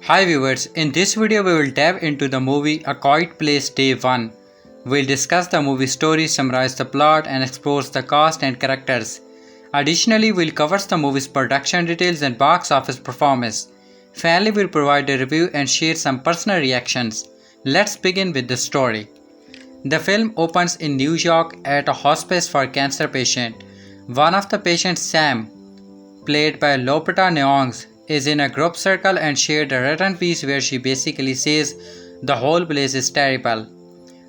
Hi viewers, in this video we will dive into the movie A Quiet Place Day 1. We'll discuss the movie story, summarize the plot and explore the cast and characters. Additionally, we'll cover the movie's production details and box office performance. Finally, we'll provide a review and share some personal reactions. Let's begin with the story. The film opens in New York at a hospice for cancer patient. One of the patients, Sam, played by Lupita Nyong'o, is in a group circle and shared a written piece where she basically says the whole place is terrible.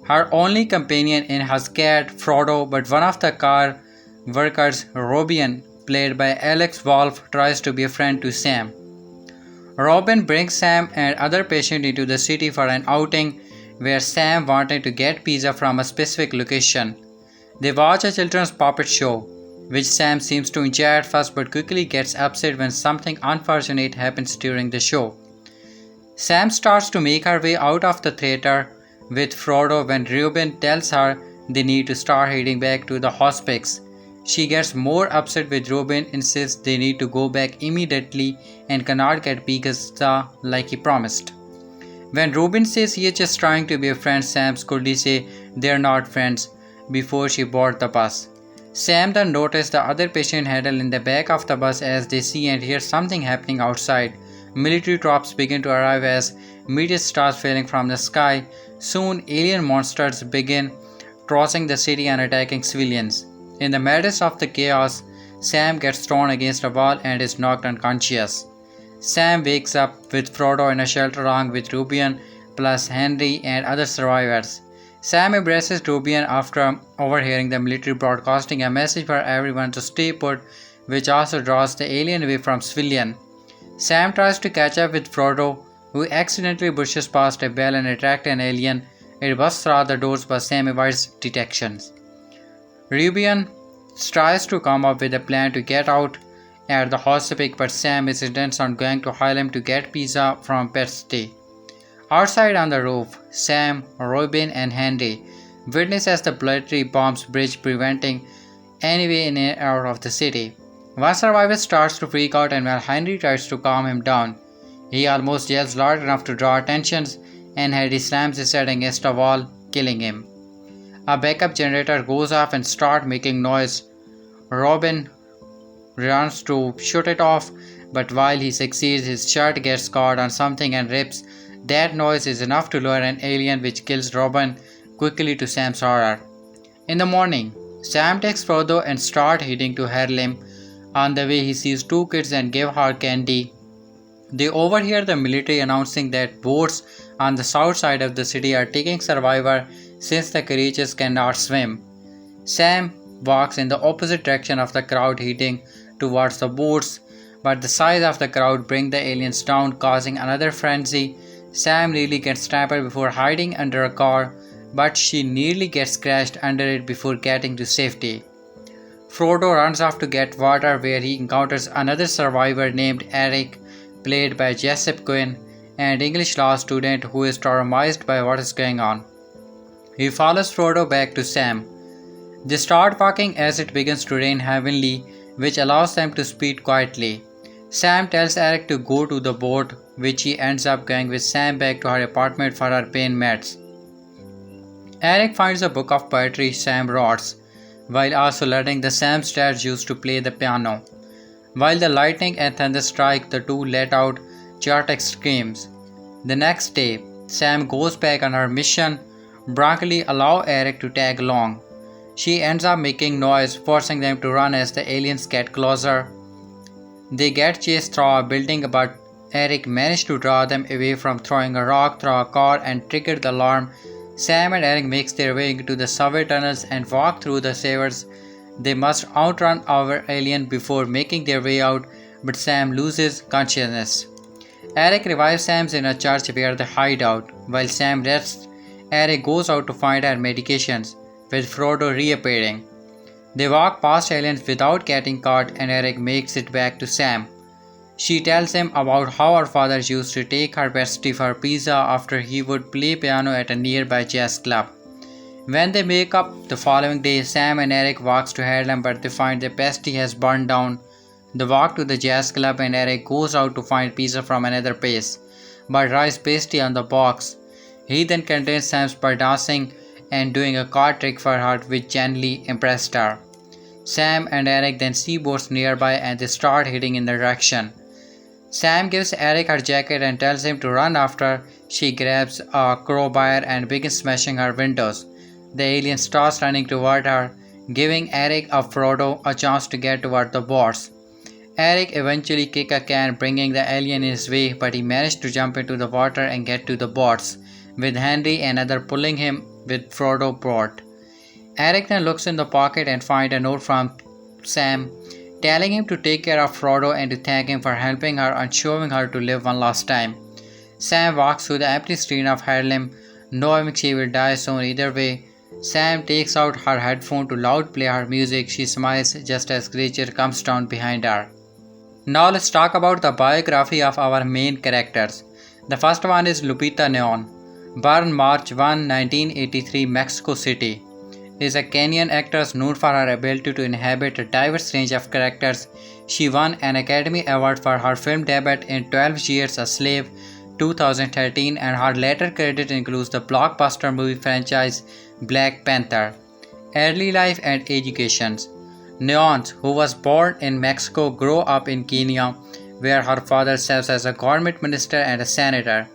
Her only companion in her cat Frodo, but one of the car workers, Robin, played by Alex Wolff, tries to be a friend to Sam. Robin brings Sam and other patients into the city for an outing where Sam wanted to get pizza from a specific location. They watch a children's puppet show, which Sam seems to enjoy at first but quickly gets upset when something unfortunate happens during the show. Sam starts to make her way out of the theater with Frodo when Reuben tells her they need to start heading back to the hospice. She gets more upset when Reuben insists they need to go back immediately and cannot get pizza like he promised. When Reuben says he is just trying to be a friend, Sam coldly says they are not friends before she boards the bus. Sam then notices the other patient huddled in the back of the bus as they see and hear something happening outside. Military troops begin to arrive as meteors start falling from the sky. Soon, alien monsters begin crossing the city and attacking civilians. In the midst of the chaos, Sam gets thrown against a wall and is knocked unconscious. Sam wakes up with Frodo in a shelter along with Reuben plus Henry and other survivors. Sam embraces Reuben after overhearing the military broadcasting a message for everyone to stay put, which also draws the alien away from civilians. Sam tries to catch up with Frodo, who accidentally pushes past a bell and attracts an alien. It busts through the doors but Sam avoids detection. Reuben tries to come up with a plan to get out at the hospital, but Sam is intent on going to Harlem to get pizza from Pet's Day. Outside on the roof, Sam, Robin and Henry witness as the military bombs bridge preventing any way in and out of the city. One survivor starts to freak out and while Henry tries to calm him down, he almost yells loud enough to draw attention and Henry slams his head against a wall, killing him. A backup generator goes off and starts making noise. Robin runs to shut it off, but while he succeeds, his shirt gets caught on something and rips. That noise is enough to lure an alien which kills Robin quickly to Sam's horror. In the morning, Sam takes Frodo and starts heading to Harlem. On the way, he sees two kids and gives her candy. They overhear the military announcing that boats on the south side of the city are taking survivors since the creatures cannot swim. Sam walks in the opposite direction of the crowd heading towards the boats, but the size of the crowd brings the aliens down, causing another frenzy. Sam nearly gets trampled before hiding under a car, but she nearly gets crashed under it before getting to safety. Frodo runs off to get water where he encounters another survivor named Eric, played by Quinn, an English law student who is traumatized by what is going on. He follows Frodo back to Sam. They start walking as it begins to rain heavily, which allows them to speed quietly. Sam tells Eric to go to the boat, which he ends up going with Sam back to her apartment for her pain meds. Eric finds a book of poetry Sam wrote, while also letting the Sam's dad use to play the piano. While the lightning and thunder strike, the two let out chaotic screams. The next day, Sam goes back on her mission, Broccoli allows Eric to tag along. She ends up making noise, forcing them to run as the aliens get closer. They get chased through a building, but Eric managed to draw them away from throwing a rock through a car and triggered the alarm. Sam and Eric make their way into the subway tunnels and walk through the sewers. They must outrun our alien before making their way out, but Sam loses consciousness. Eric revives Sam in a church where they hide out. While Sam rests, Eric goes out to find her medications, with Frodo reappearing. They walk past aliens without getting caught and Eric makes it back to Sam. She tells him about how her father used to take her bestie for pizza after he would play piano at a nearby jazz club. When they make up the following day, Sam and Eric walks to Harlem but they find the bestie has burned down. They walk to the jazz club and Eric goes out to find pizza from another place. but rice pasty on the box. He then contains Sam by dancing and doing a card trick for her which genuinely impressed her. Sam and Eric then see boats nearby and they start heading in the direction. Sam gives Eric her jacket and tells him to run after. She grabs a crowbar and begins smashing her windows. The alien starts running toward her, giving Eric and Frodo a chance to get toward the boats. Eric eventually kicks a can, bringing the alien in his way, but he managed to jump into the water and get to the boats, with Henry and others pulling him with Frodo brought. Eric then looks in the pocket and finds a note from Sam, telling him to take care of Frodo and to thank him for helping her and showing her to live one last time. Sam walks through the empty street of Harlem, knowing she will die soon either way. Sam takes out her headphone to loud play her music. She smiles just as creature comes down behind her. Now let's talk about the biography of our main characters. The first one is Lupita Nyong'o, born March 1, 1983, Mexico City. Is a Kenyan actress known for her ability to inhabit a diverse range of characters. She won an Academy Award for her film debut in 12 Years a Slave 2013, and her later credit includes the blockbuster movie franchise Black Panther. Early life and education. Nyong'o, who was born in Mexico, grew up in Kenya, where her father serves as a government minister and a senator.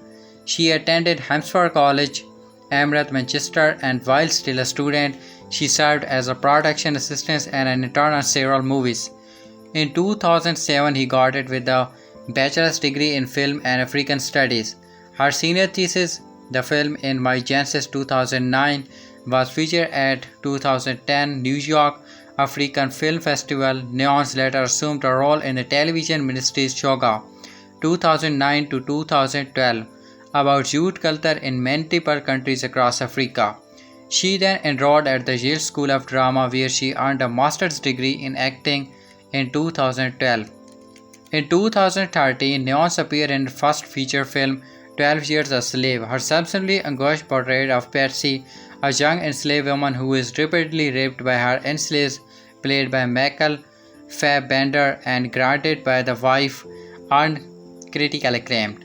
She attended Hampshire College, Amherst, Manchester, and while still a student, she served as a production assistant and an intern on several movies. In 2007, he got it with a bachelor's degree in film and African studies. Her senior thesis, the film In My Genesis 2009, was featured at 2010 New York African Film Festival. Nyong'o later assumed a role in the television ministry's Shoga 2009 to 2012 about youth culture in multiple countries across Africa. She then enrolled at the Yale School of Drama, where she earned a master's degree in acting in 2012. In 2013, Nyong'o appeared in her first feature film, 12 Years a Slave. Her subsequently engaged portrait of Patsy, a young enslaved woman who is repeatedly raped by her enslaved, played by Michael Fassbender and granted by the wife, earned critical acclaim.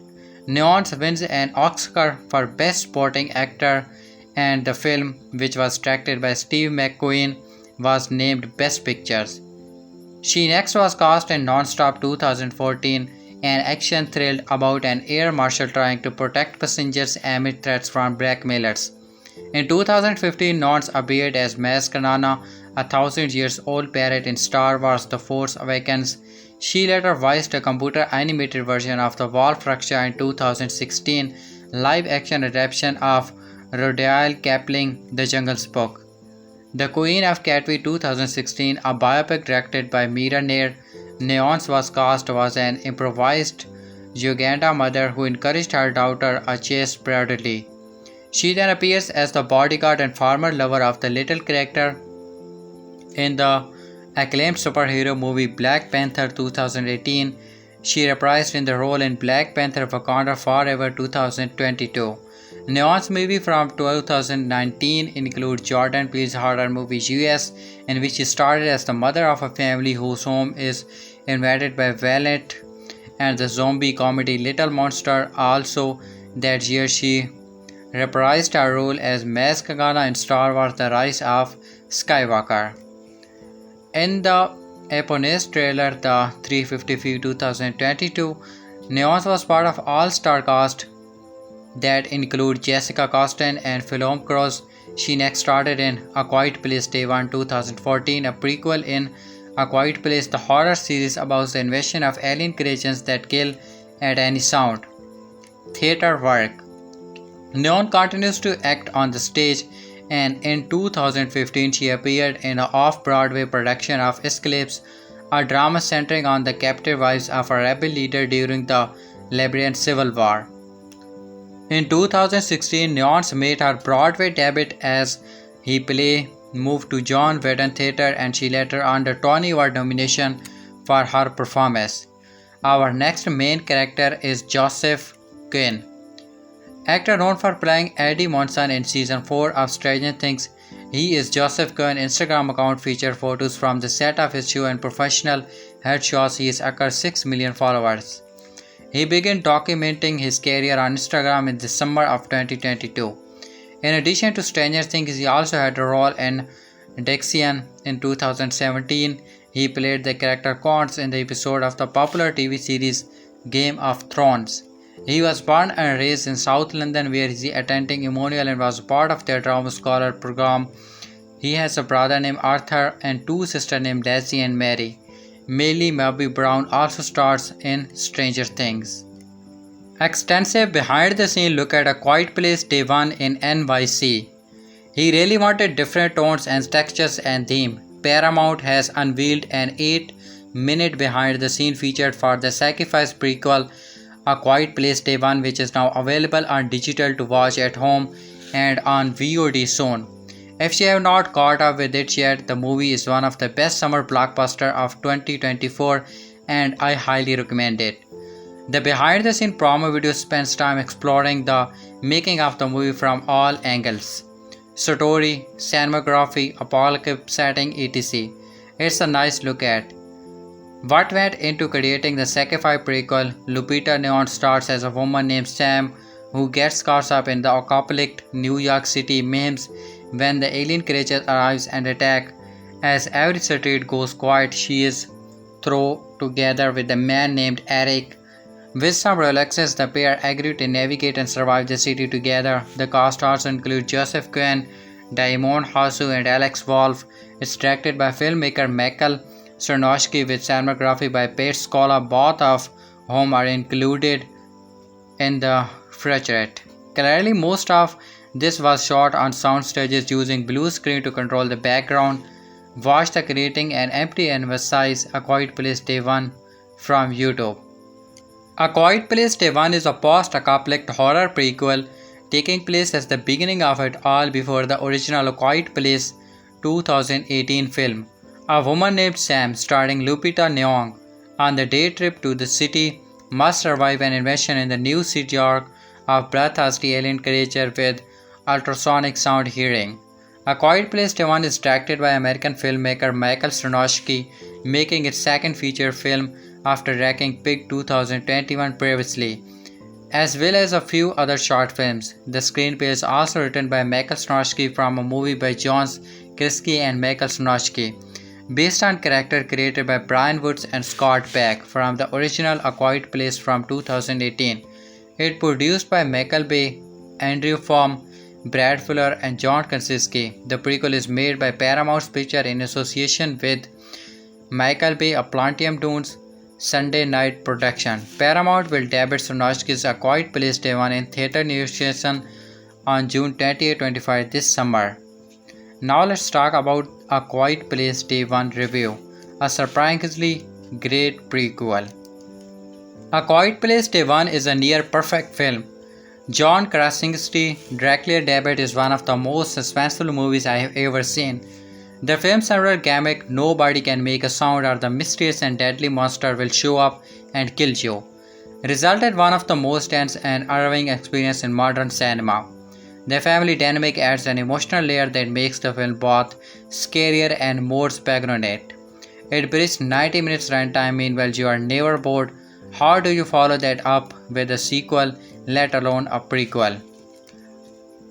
Nyong'o wins an Oscar for Best Supporting Actor, and the film, which was directed by Steve McQueen, was named Best Pictures. She next was cast in Non-Stop 2014, an action thriller about an air marshal trying to protect passengers amid threats from blackmailers. In 2015, Nyong'o appeared as Maz Kanata, a 1,000-year-old parrot in Star Wars The Force Awakens. She later voiced a computer-animated version of the Wolf Raksha in 2016 live-action adaptation of Rudyard Kipling, The Jungle's Book. The Queen of Katwe 2016, a biopic directed by Mira Nair. Nyong'o was cast as an improvised Uganda mother who encouraged her daughter, a chaste Bradley. She then appears as the bodyguard and former lover of the little character in the acclaimed superhero movie Black Panther 2018. She reprised in the role in Black Panther Wakanda Forever 2022. Nyong'o's movie from 2019 include Jordan Peele's horror movie US, in which she starred as the mother of a family whose home is invaded by violent and the zombie comedy Little Monster. Also that year she reprised her role as Maz Kanata in Star Wars The Rise of Skywalker. In the eponymous trailer The 355 2022, Nyong'o was part of all-star cast that include Jessica Chastain and Philom Cruz. She next started in A Quiet Place Day 1 2014, a prequel in A Quiet Place, the horror series about the invasion of alien creatures that kill at any sound. Theatre work. Nyong'o continues to act on the stage, and in 2015 she appeared in an off-Broadway production of Escapes, a drama centering on the captive wives of a rebel leader during the Liberian Civil War. In 2016, Nyong'o made her Broadway debut as he play moved to John Whedon Theatre, and she later earned a Tony Award nomination for her performance. Our next main character is Joseph Quinn. Actor known for playing Eddie Monson in Season 4 of Stranger Things, he is Joseph Quinn's Instagram account featured photos from the set of his show and professional headshots. He is across 6 million followers. He began documenting his career on Instagram in the summer of 2022. In addition to Stranger Things, he also had a role in Dexian in 2017. He played the character Cons in the episode of the popular TV series Game of Thrones. He was born and raised in South London where he attended Emmanuel and was part of their drama scholar program. He has a brother named Arthur and two sisters named Daisy and Mary. Millie Bobby Brown also stars in Stranger Things. Extensive behind the scene look at A Quiet Place Day 1 in NYC. He really wanted different tones and textures and theme. Paramount has unveiled an 8-minute behind the scene feature for the Sacrifice prequel A Quiet Place Day 1, which is now available on digital to watch at home and on VOD soon. If you have not caught up with it yet, the movie is one of the best summer blockbusters of 2024 and I highly recommend it. The behind the scene promo video spends time exploring the making of the movie from all angles. Story, cinematography, apocalyptic setting, etc. It's a nice look at what went into creating the Sacrifice prequel. Lupita Nyong'o stars as a woman named Sam who gets caught up in the apocalyptic New York City memes when the alien creature arrives and attack. As every street goes quiet, she is thrown together with a man named Eric. With some reluctance, the pair agree to navigate and survive the city together. The cast also includes Joseph Quinn, Daimon Hasu, and Alex Wolff. It's directed by filmmaker Michael Sarnoski with cinematography by Pete Scola, both of whom are included in the featurette. Clearly, most of this was shot on sound stages using blue screen to control the background. Watch the creating an empty and emphasize A Quiet Place Day 1 from YouTube. A Quiet Place Day 1 is a post-apocalyptic horror prequel taking place as the beginning of it all before the original A Quiet Place 2018 film. A woman named Sam, starring Lupita Nyong'o, on the day trip to the city must survive an invasion in the New York of bloodthirsty alien creature with ultrasonic sound hearing. A Quiet Place Day 1 is directed by American filmmaker Michael Sarnoski, making its second feature film after directing Pig 2021 previously, as well as a few other short films. The screenplay is also written by Michael Sarnoski from a movie by John Krasinski and Michael Sarnoski, based on character created by Brian Woods and Scott Beck from the original A Quiet Place from 2018. It produced by Michael Bay, Andrew Form, Brad Fuller, and John Krasinski. The prequel is made by Paramount Pictures in association with Michael Bay, a Platinum Dunes Sunday night production. Paramount will debut Sarnoski's A Quiet Place Day 1 in theater negotiation on June 28-25 this summer. Now let's talk about A Quiet Place Day 1 review, a surprisingly great prequel. A Quiet Place Day 1 is a near perfect film. John Krasinski directly debut is one of the most suspenseful movies I have ever seen. The film's several gimmick, nobody can make a sound or the mysterious and deadly monster will show up and kill you, resulted one of the most tense and unnerving experience in modern cinema. The family dynamic adds an emotional layer that makes the film both scarier and more poignant. It breaks 90 minutes runtime, meanwhile you are never bored. How do you follow that up with a sequel, let alone a prequel?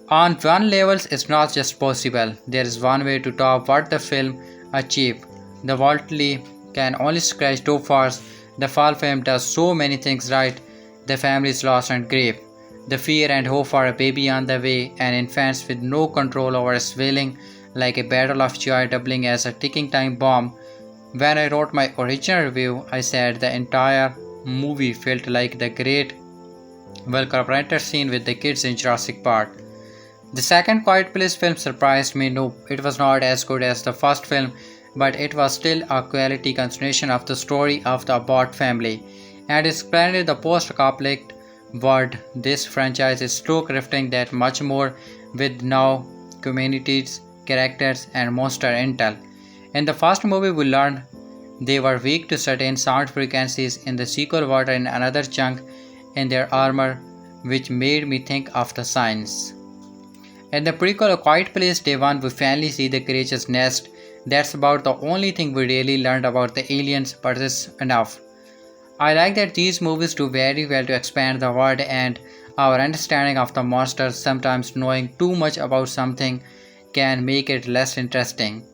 On one level, it's not just possible. There is one way to top what the film achieved. The Waltley can only scratch too far. The fall film does so many things right. The family's loss and grief, the fear and hope for a baby on the way, and infants with no control over a swelling like a battle of joy doubling as a ticking time bomb. When I wrote my original review, I said the entire movie felt like the great well-choreographed scene with the kids in Jurassic Park. The second Quiet Place film surprised me. No, it was not as good as the first film, but it was still a quality continuation of the story of the Abbott family, and expanded the post-apocalyptic world. This franchise is slow crafting that much more with now communities, characters, and monster intel. In the first movie, we learned they were weak to certain sound frequencies. In the sequel, water in another chunk in their armor, which made me think of the science. In the prequel A Quiet Place Day 1, we finally see the creature's nest. That's about the only thing we really learned about the aliens, but it's enough. I like that these movies do very well to expand the world and our understanding of the monsters. Sometimes knowing too much about something can make it less interesting.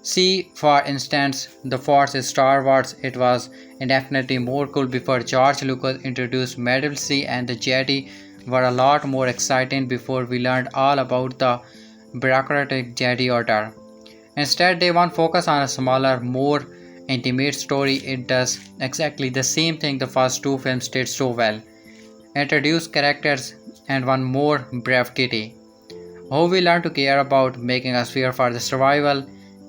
See, for instance, the Force in Star Wars. It was indefinitely more cool before George Lucas introduced Medieval C, and the Jedi were a lot more exciting before we learned all about the bureaucratic Jedi Order. Instead, they want focus on a smaller, more intimate story. It does exactly the same thing the first two films did so well. Introduce characters and one more brave kitty, who we learn to care about, making us fear for the survival.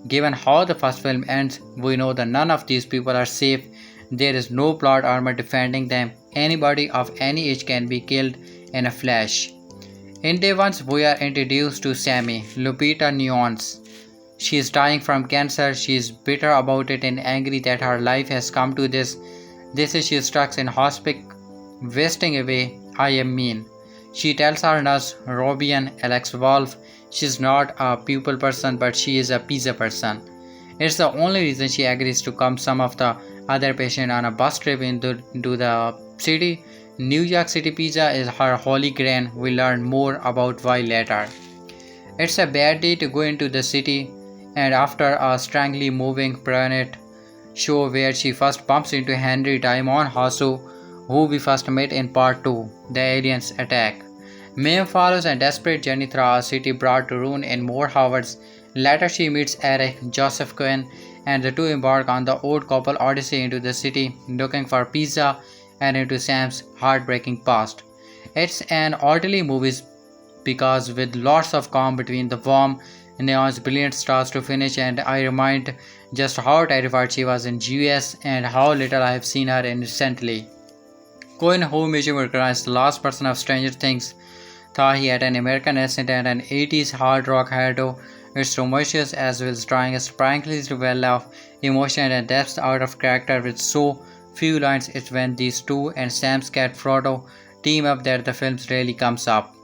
Given how the first film ends, we know that none of these people are safe. There is no plot armor defending them. Anybody of any age can be killed in a flash. In day 1, we are introduced to Sammy, Lupita Nyong'o. She is dying from cancer. She is bitter about it and angry that her life has come to this. This is she is stuck in hospice, wasting away. I am mean. She tells her nurse, Robian Alex Wolf, she's not a people person but she is a pizza person. It's the only reason she agrees to come some of the other patients on a bus trip into the city. New York City pizza is her holy grail. We learn more about why later. It's a bad day to go into the city, and after a strangely moving planet show where she first bumps into Henry Diamond Hasu, who we first met in part 2, the aliens attack. Mayhem follows a desperate journey through a city brought to ruin in more Howards. Later she meets Eric, Joseph Quinn, and the two embark on the old couple odyssey into the city, looking for pizza and into Sam's heartbreaking past. It's an orderly movie because with lots of calm between the warm Neon's brilliant starts to finish, and I remind just how terrified she was in US and how little I have seen her in recently. Quinn, who Museum recognized the last person of Stranger Things, thought he had an American accent and an 80s hard rock hairdo. It's tumultuous as well as drawing a surprisingly well of emotion and depth out of character with so few lines. It's when these two and Sam's cat Frodo team up that the film really comes up.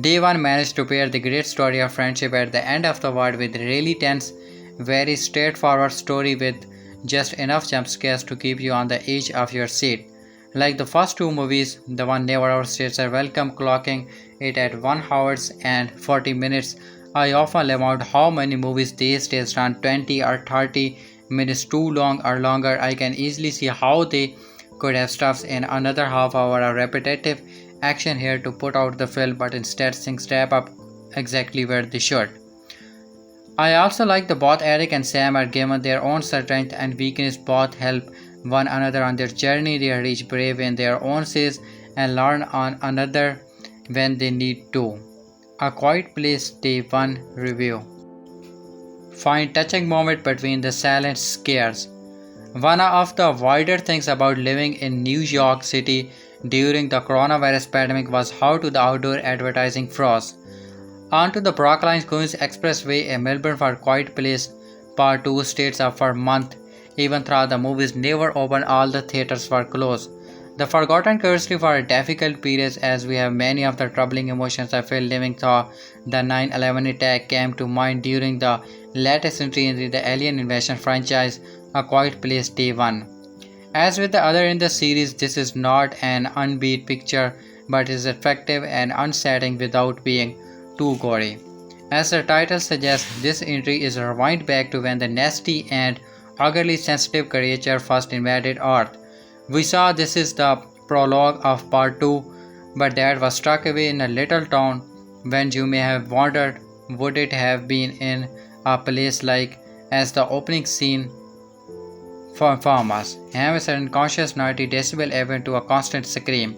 Day 1 managed to pair the great story of friendship at the end of the world with really tense, very straightforward story with just enough jump scares to keep you on the edge of your seat. Like the first two movies, the one never overstays a welcome, clocking it at 1 hour and 40 minutes. I often lament how many movies these days run 20 or 30 minutes too long or longer. I can easily see how they could have stuffed in another half hour of repetitive action here to put out the film, but instead things wrap up exactly where they should. I also like that both Eric and Sam are given their own strength and weakness. Both help one another on their journey. They are each brave in their own ways and learn on another when they need to. A Quiet Place Day 1 review. Find touching moment between the silent scares. One of the wider things about living in New York City during the coronavirus pandemic was how to the outdoor advertising froze. Onto the Brooklyn Queens Expressway in Melbourne for Quiet Place Part 2 stays up for a month. Even though the movies never opened, all the theaters were closed. The forgotten curiosity for a difficult period, as we have many of the troubling emotions I felt living through the 9/11 attack came to mind during the latest entry in the Alien Invasion franchise, A Quiet Place Day 1. As with the other in the series, this is not an unbeat picture, but is effective and unsettling without being too gory. As the title suggests, this entry is a rewind back to when the nasty and overly sensitive creature first invaded Earth. We saw this is the prologue of part 2, but that was struck away in a little town. When you may have wondered, would it have been in a place like as the opening scene from us? Have a sudden conscious 90 decibel event to a constant scream.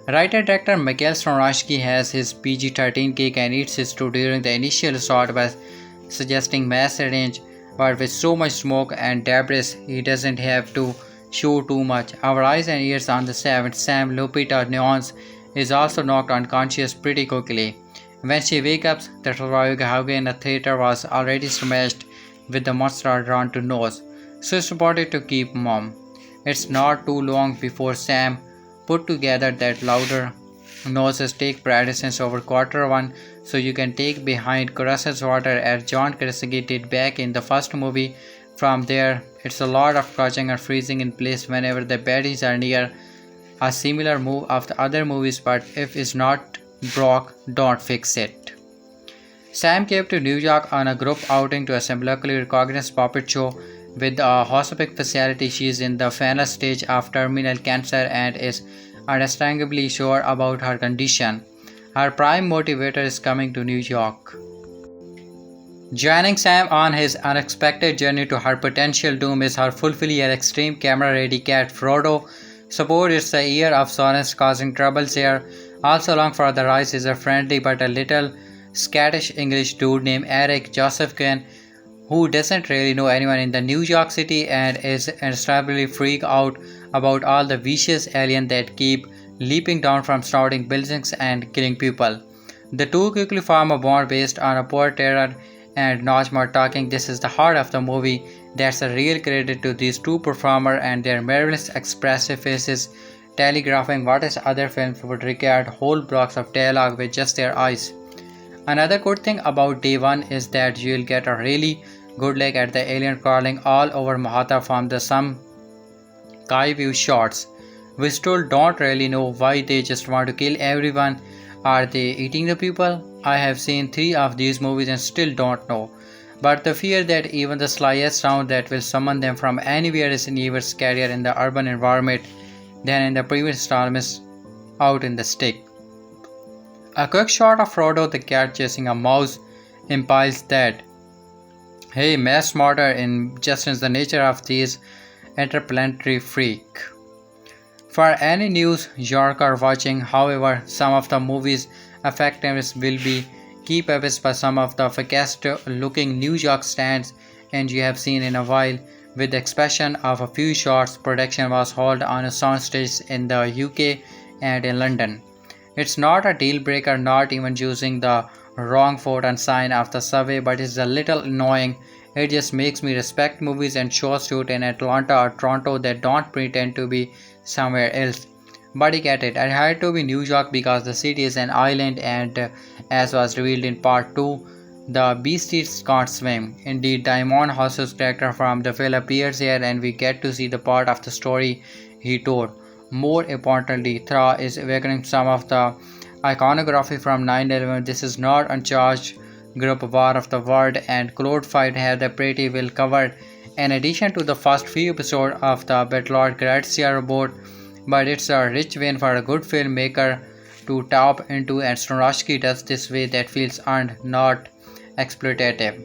Writer-director Michael Sarnoski has his PG-13 cake and eats his too during the initial shot by suggesting mass range, but with so much smoke and debris, he doesn't have to show too much. Our eyes and ears on the seventh, Sam Lupita Nyong'o is also knocked unconscious pretty quickly. When she wakes up, the survivor in the theater was already smashed with the monster drawn to nose, so it's important to keep mum. It's not too long before Sam put together that louder noses take precedence over quarter 1, so you can take behind Crus's water as John Krasinski did back in the first movie. From there, it's a lot of crouching and freezing in place whenever the baddies are near. A similar move of the other movies, but if it's not broke, don't fix it. Sam came to New York on a group outing to a symbolically recognized puppet show. With a hospital facility, she is in the final stage of terminal cancer and is understandably sure about her condition. Her prime motivator is coming to New York. Joining Sam on his unexpected journey to her potential doom is her fully yet extreme camera-ready cat Frodo. Suppose it's the year of Soren's causing troubles here. Also along for the rise is a friendly but a little skittish English dude named Eric Joseph Quinn, who doesn't really know anyone in the New York City and is understandably freaked out about all the vicious aliens that keep leaping down from towering buildings and killing people. The two quickly form a bond based on a poor terror and not more talking. This is the heart of the movie. That's a real credit to these two performers and their marvelous expressive faces, telegraphing what is other films would require whole blocks of dialogue with just their eyes. Another good thing about day one is that you'll get a really good look at the alien crawling all over Manhattan from the some sky view shots. We still don't really know why they just want to kill everyone. Are they eating the people? I have seen 3 of these movies and still don't know. But the fear that even the slightest sound that will summon them from anywhere is even scarier in the urban environment than in the previous installments out in the stick. A quick shot of Frodo the cat chasing a mouse implies that, hey, much smarter in just in the nature of these interplanetary freak. For any New Yorker watching, however, some of the movie's effectiveness will be keep apace by some of the fakest looking New York stands and you have seen in a while. With the exception of a few shots, production was held on a soundstage in the UK and in London. It's not a deal breaker not even using the wrong foot and sign of the subway, but it's a little annoying. It just makes me respect movies and shows shoot in Atlanta or Toronto that don't pretend to be somewhere else. But I get it, I had to be New York because the city is an island and as was revealed in part 2, the beasties can't swim. Indeed, Diamond House's character from the film appears here and we get to see the part of the story he told. More importantly, Thra is awakening some of the iconography from 9/11. This is not uncharged group war of the world and Cloud Fight have the pretty well covered. In addition to the first few episodes of the Battlelord Grazia robot, but it's a rich vein for a good filmmaker to tap into and Sarnoski does this way that feels earned, not exploitative.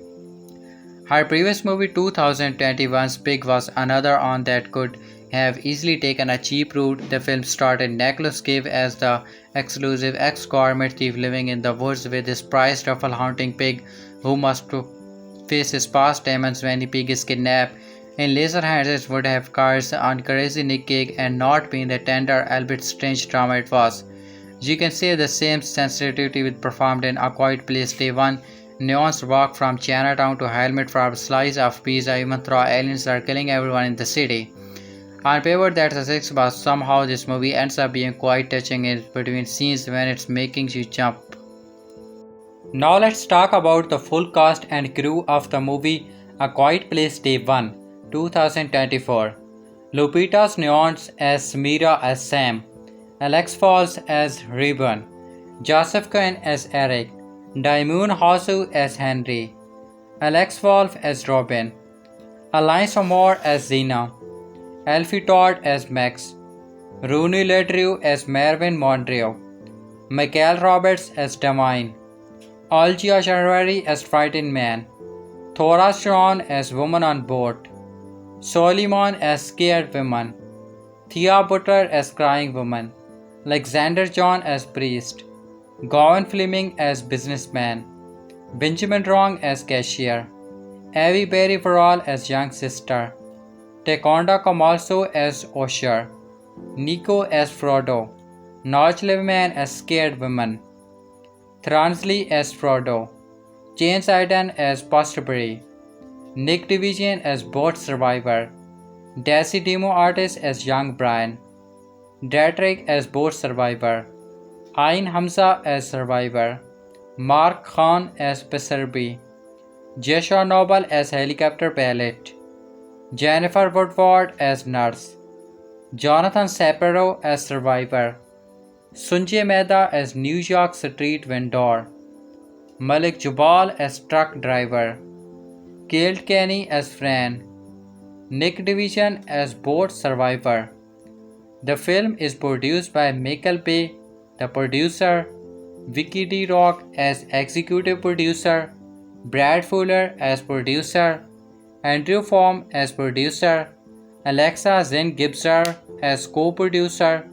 Her previous movie 2021's Pig was another on that could have easily taken a cheap route. The film started Nicolas Cage as the exclusive ex-government thief living in the woods with his prized truffle hunting pig who must face his past demons when the pig is kidnapped. In laser hands it would have cast on crazy Nick Cage and not been the tender albeit strange drama it was. You can say the same sensitivity with performed in A Quiet Place Day 1. Neon's walk from Chinatown to helmet for a slice of pizza even though aliens are killing everyone in the city. On paper that's a 6, but somehow this movie ends up being quite touching in between scenes when it's making you jump. Now let's talk about the full cast and crew of the movie A Quiet Place Day 1, 2024. Lupita's Nyong'o as Mira as Sam, Alex Falls as Reuben, Joseph Quinn as Eric, Daimon Hosu as Henry, Alex Wolf as Robin, Alain Moore as Zena, Alfie Todd as Max, Rooney Ledrew as Mervyn Mondrio, Michael Roberts as Damine, Olgia January as Frightened Man, Thora Sharon as Woman on Boat, Solomon as Scared Woman, Thea Butler as Crying Woman, Alexander John as Priest, Gavin Fleming as Businessman, Benjamin Wrong as Cashier, Avi Berry Varall as Young Sister, Taekwonda Kamalso as Osher, Nico as Frodo, Notch Liveman as Scared Woman, Thransley as Frodo, James Iden as Postbury, Nick Division as Boat Survivor, Daisy Demo Artist as Young Brian, Datrick as Boat Survivor, Ain Hamza as Survivor, Mark Khan as Peserbi, Jesha Noble as Helicopter Pilot, Jennifer Woodward as nurse, Jonathan Shapiro as survivor, Sunjay Mehta as New York street vendor, Malik Jubal as truck driver, Cale Kenny as Fran, Nick Division as boat survivor. The film is produced by Michael Bay, the producer, Vicky D. Rock as executive producer, Brad Fuller as producer, Andrew Form as producer, Alexa Zinn Gibson as co-producer,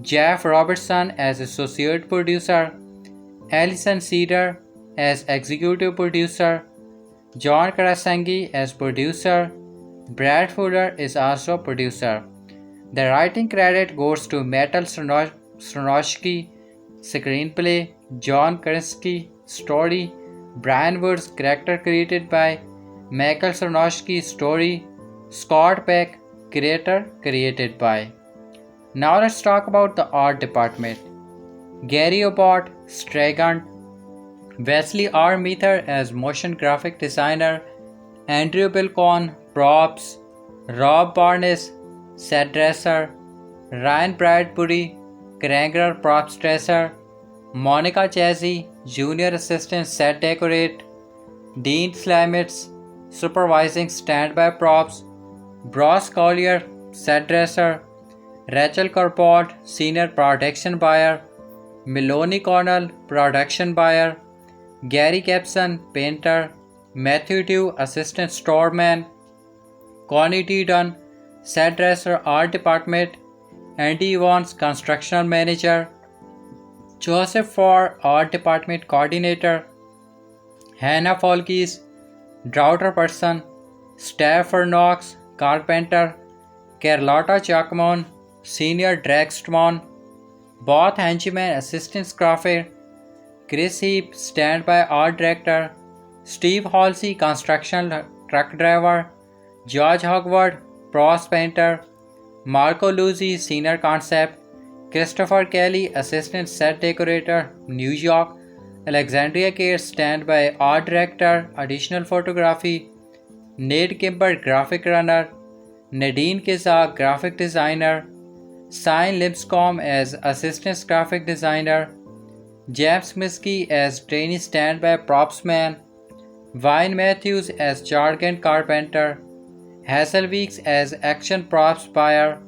Jeff Robertson as associate producer, Alison Cedar as executive producer, John Karasangi as producer, Brad Fuller is also producer. The writing credit goes to Michael Sarnoski, screenplay, John Krasinski, story, Brian Woods, character created by Michael Sarnoski, story, Scott Peck, creator created by. Now let's talk about the art department. Gary Abbott, Stragant, Wesley R. Mather as motion graphic designer, Andrew Bilcon, props, Rob Barnes, set dresser, Ryan Bradbury, Kranger props dresser, Monica Chazzy, junior assistant set decorate, Dean Slamitz, supervising standby props, Bros Collier, set dresser, Rachel Corbett, senior production buyer, Melanie Connell, production buyer, Gary Gibson, painter, Matthew Dew, assistant storeman, Connie T. Dunn, set dresser, art department, Andy Evans, construction manager, Joseph Farr, art department coordinator, Hannah Folkes, Droughter person, Stafford Knox, carpenter, Carlotta Chacmon, senior dragstman, Both Henchman, assistant graphic, Chris Heap, standby art director, Steve Halsey, construction truck driver, George Hogwarts, pros painter, Marco Luzzi, senior concept, Christopher Kelly, assistant set decorator, New York, Alexandria Cates, standby art director, additional photography, Nate Kimber, graphic runner, Nadine Kizak, graphic designer, Sign Lipscomb as assistant graphic designer, James Miskey as trainee standby propsman, Vine Matthews as jargon carpenter, Hazel Weeks as action props buyer,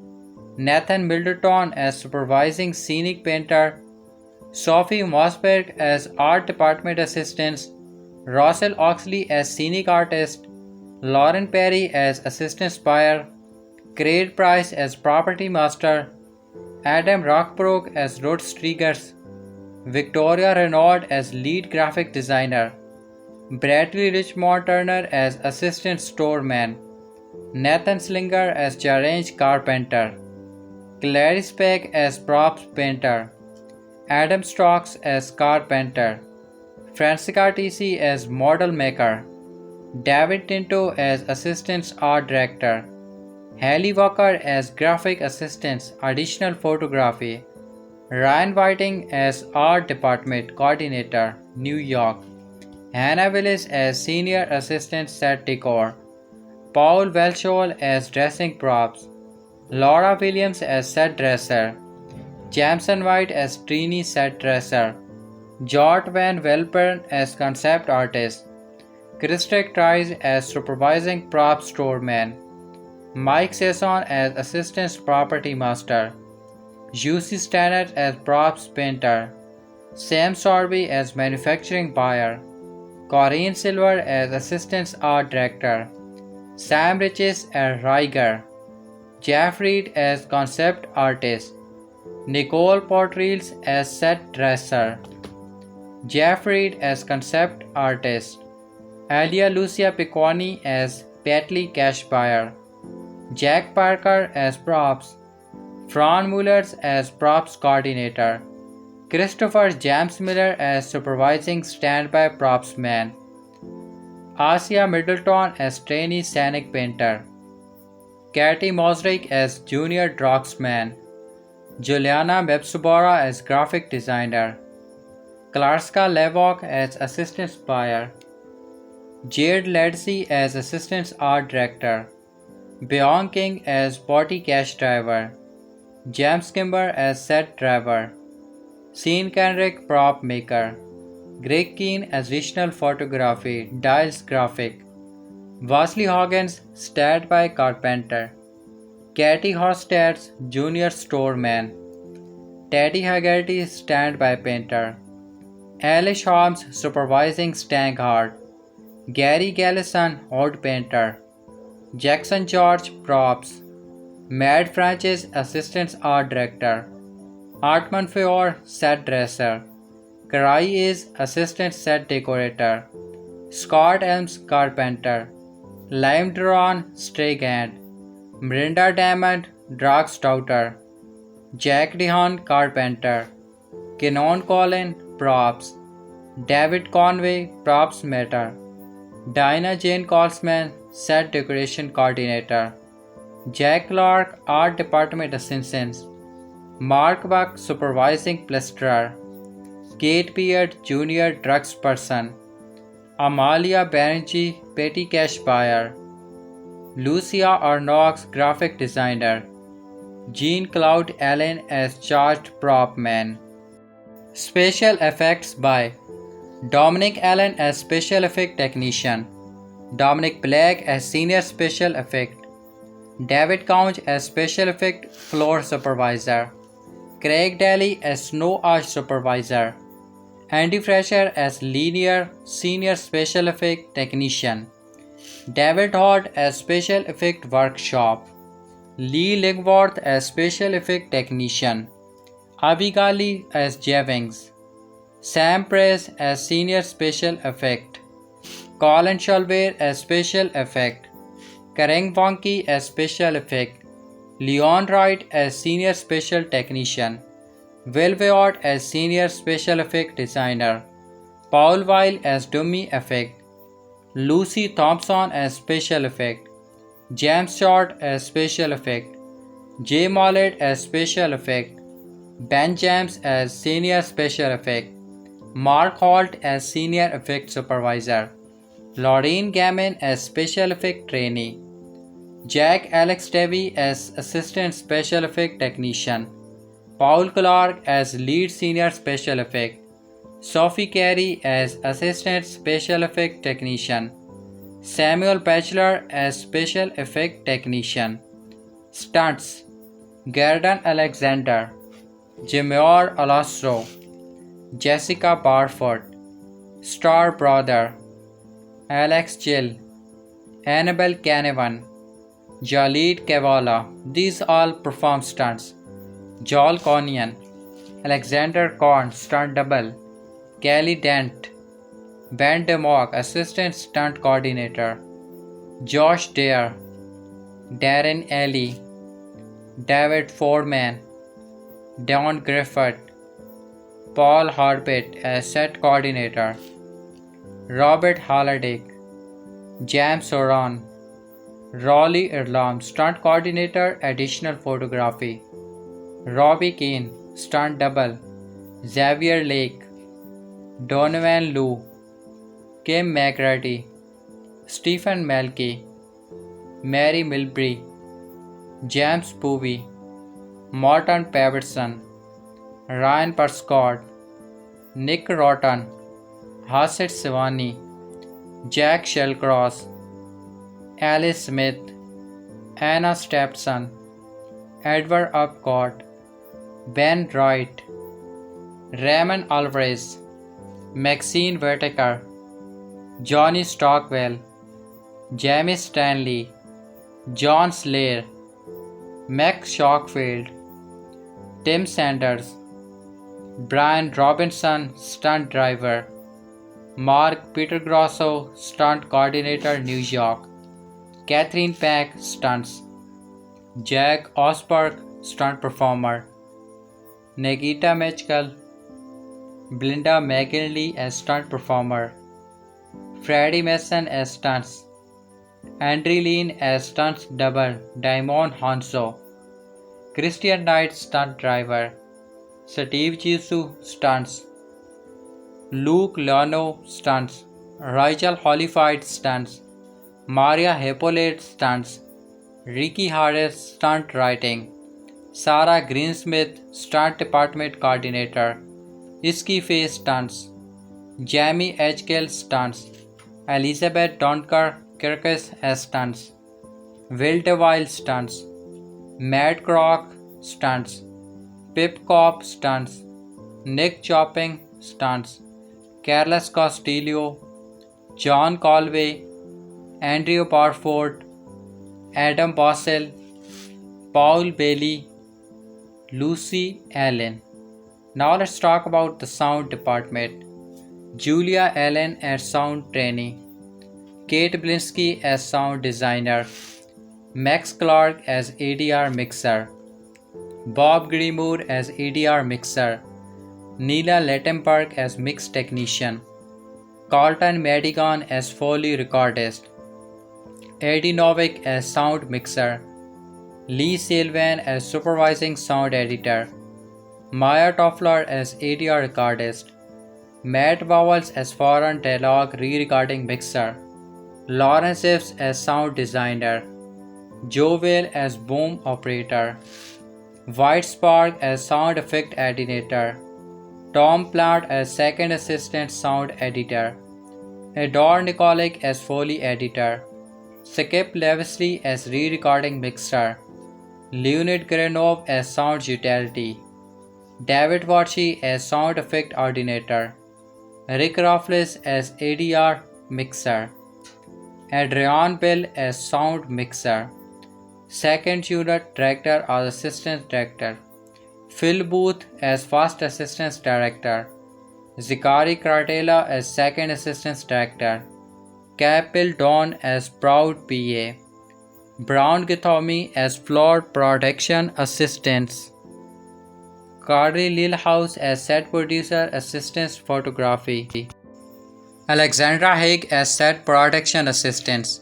Nathan Middleton as supervising scenic painter, Sophie Mosberg as art department assistant, Russell Oxley as scenic artist, Lauren Perry as assistant buyer, Craig Price as property master, Adam Rockbrook as road striggers, Victoria Renaud as lead graphic designer, Bradley Richmond Turner as assistant storeman, Nathan Slinger as Jarange carpenter, Clarice Peck as props painter, Adam Stocks as carpenter, Francisca TC as model maker, David Tinto as assistant art director, Haley Walker as graphic assistant additional photography, Ryan Whiting as art department coordinator, New York, Hannah Willis as senior assistant set decor, Paul Welshall as dressing props, Laura Williams as set dresser, Jameson White as trainee set dresser, Jort Van Welpern as concept artist, Christek Trice as supervising prop storeman, Mike Sesson as assistant property master, Jussi Stannard as props painter, Sam Sorby as manufacturing buyer, Corinne Silver as assistant art director, Sam Riches as Riger, Jeff Reed as concept artist, Nicole Portreals as set dresser, Jeff Reed as concept artist, Alia Lucia Picconi as Patley cash buyer, Jack Parker as props, Fran Mullers as props coordinator, Christopher James Miller as supervising standby props man, Asia Middleton as trainee scenic painter, Katie Mosrick as junior draughtsman, Juliana Mepsubora as graphic designer, Klarska Levok as assistant buyer, Jade Ledsey as assistant art director, Beyond King as potty cash driver, James Kimber as set driver, Sean Kendrick prop maker, Greg Keane as additional photography, Dials graphic, Wesley Hoggins stat by carpenter, Katie Hostad's junior storeman, Teddy Haggerty stand by painter, Alice Holmes supervising Stanghart, Gary Gallison odd painter, Jackson George props, Matt Francis assistant art director, Artman Fior set dresser, Karai is assistant set decorator, Scott Elms carpenter, Lime Duran Stragand, Mirinda Diamond drug stouter, Jack Dehan carpenter, Kenon Collin props, David Conway props matter, Dinah Jane Colsman set decoration coordinator, Jack Clark art department assistant, Mark Buck supervising plasterer, Kate Beard junior drugs person, Amalia Banerjee petty cash buyer, Lucia Arnox graphic designer, Jean Claude Allen as charged prop man. Special effects by Dominic Allen as special effect technician, Dominic Black as senior special effect, David Couch as special effect floor supervisor, Craig Daly as snow arch supervisor, Andy Fresher as linear senior special effect technician, David Hodd as special effect workshop, Lee Ligworth as special effect technician, Abigali as Jevings, Sam Press as senior special effect, Colin Shalvey as special effect, Karen Wonky as special effect, Leon Wright as senior special technician, Will Wyatt as senior special effect designer, Paul Weil as dummy effect, Lucy Thompson as special effect, James Short as special effect, Jay Mollett as special effect, Ben James as senior special effect, Mark Holt as senior effect supervisor, Lorraine Gammon as special effect trainee, Jack Alex Davey as assistant special effect technician, Paul Clark as lead senior special effect, Sophie Carey as assistant special effect technician, Samuel Batchelor as special effect technician. Stunts: Gordon Alexander, Jamior Alastro, Jessica Barfoot, Star Brother, Alex Jill, Annabelle Canavan, Jalid Kavala. These all perform stunts. Joel Conian, Alexander Korn, stunt double, Kelly Dent, Ben DeMock, assistant stunt coordinator, Josh Dare, Darren Ely, David Foreman, Don Griffith, Paul Harbit as set coordinator, Robert Halliday, James Soron, Rolly Erlam, stunt coordinator, additional photography, Robbie Keane, stunt double, Xavier Lake, Donovan Liu, Kim McGrady, Stephen Melky, Mary Milbury, James Bowie, Morton Patterson, Ryan Prescott, Nick Rotten, Hasid Sivani, Jack Shellcross, Alice Smith, Anna Stepson, Edward Upcott, Ben Wright, Raymond Alvarez, Maxine Whitaker, Johnny Stockwell, Jamie Stanley, John Slayer, Max Shockfield, Tim Sanders, Brian Robinson, stunt driver, Mark Petergrosso, stunt coordinator, New York, Catherine Pack, stunts, Jack Osberg, stunt performer, Nagita Mitchell, Belinda McGinley as stunt performer, Freddie Mason as stunts, Andre Lean as stunts double, Daimon Hanso, Christian Knight stunt driver, Steve Jisoo stunts, Luke Lano stunts, Rigel Holyfield stunts, Maria Hippolyte stunts, Ricky Harris, stunt writing. Sarah Greensmith, stunt department coordinator. Iski Face stunts. Jamie Edgekill stunts. Elizabeth Donker Kirkus as stunts. Will DeWille stunts. Matt Kroc stunts. Pip Cop stunts. Nick Chopping stunts. Carlos Castillo, John Colway, Andrew Barford, Adam Bossell, Paul Bailey, Lucy Allen. Now let's talk about the sound department. Julia Allen as sound trainee, Kate Blinsky as sound designer, Max Clark as ADR mixer, Bob Grimoire as ADR mixer, Neela Lettenberg as mix technician, Carlton Madigan as Foley recordist, Eddie Novick as sound mixer, Lee Sylvan as supervising sound editor, Maya Toffler as ADR recordist, Matt Bowles as foreign dialogue re-recording mixer, Lawrence Ives as sound designer, Joe Vale as boom operator, White Spark as sound effect editor, Tom Plant as second assistant sound editor, Adore Nikolic as Foley editor, Skip Levisley as re-recording mixer, Leonid Grenov as sound utility, David Watchie as sound effect ordinator, Rick Roffles as ADR mixer, Adrian Bell as sound mixer, second unit director or assistant director, Phil Booth as first assistant director, Zachary Cartella as second assistant director, Capel Dawn as proud PA, Brown Githomi as floor production assistants, Carly Lilhouse as set producer assistants photography, Alexandra Haig as set production assistants,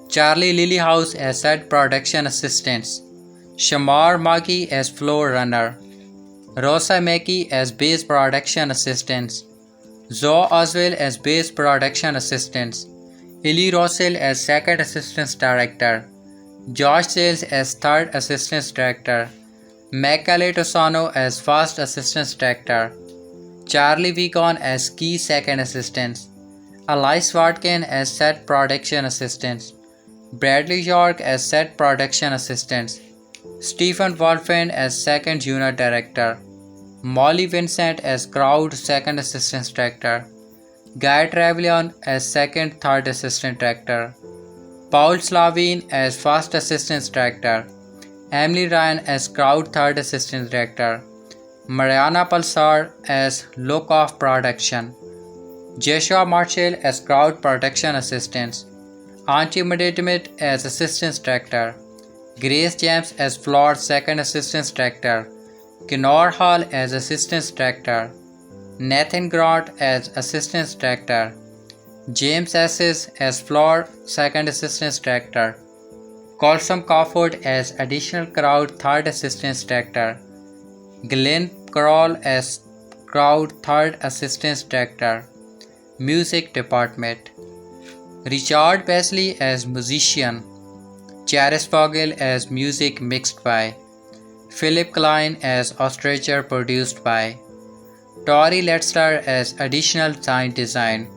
Charlie Lillyhouse as set production assistants, Shamar Maki as floor runner, Rosa Maki as bass production assistants, Zoe Oswell as bass production assistants, Illy Rossell as second assistant director, Josh Sales as third assistant director, Macaulay Tosano as first assistant director, Charlie Vicon as key second assistants, Alice Watkin as set production assistants, Bradley York as set production assistants, Stephen Wolfen as second unit director, Molly Vincent as crowd second assistant director, Guy Trevelyan as second third assistant director, Paul Slavin as first assistant director, Emily Ryan as crowd third assistant director, Mariana Pulsar as look of production, Joshua Marshall as crowd production assistants, Auntie Medidimit as assistant director, Grace James as floor second assistant director, Kinor Hall as assistant director, Nathan Grant as assistant director, James Assis as floor second assistant director, Colson Crawford as additional crowd third assistant director, Glenn Carroll as crowd third assistant director, music department, Richard Besley as musician, Charis Vogel as music mixed by, Philip Klein as orchestra produced by, Tori Letzler as additional sound design,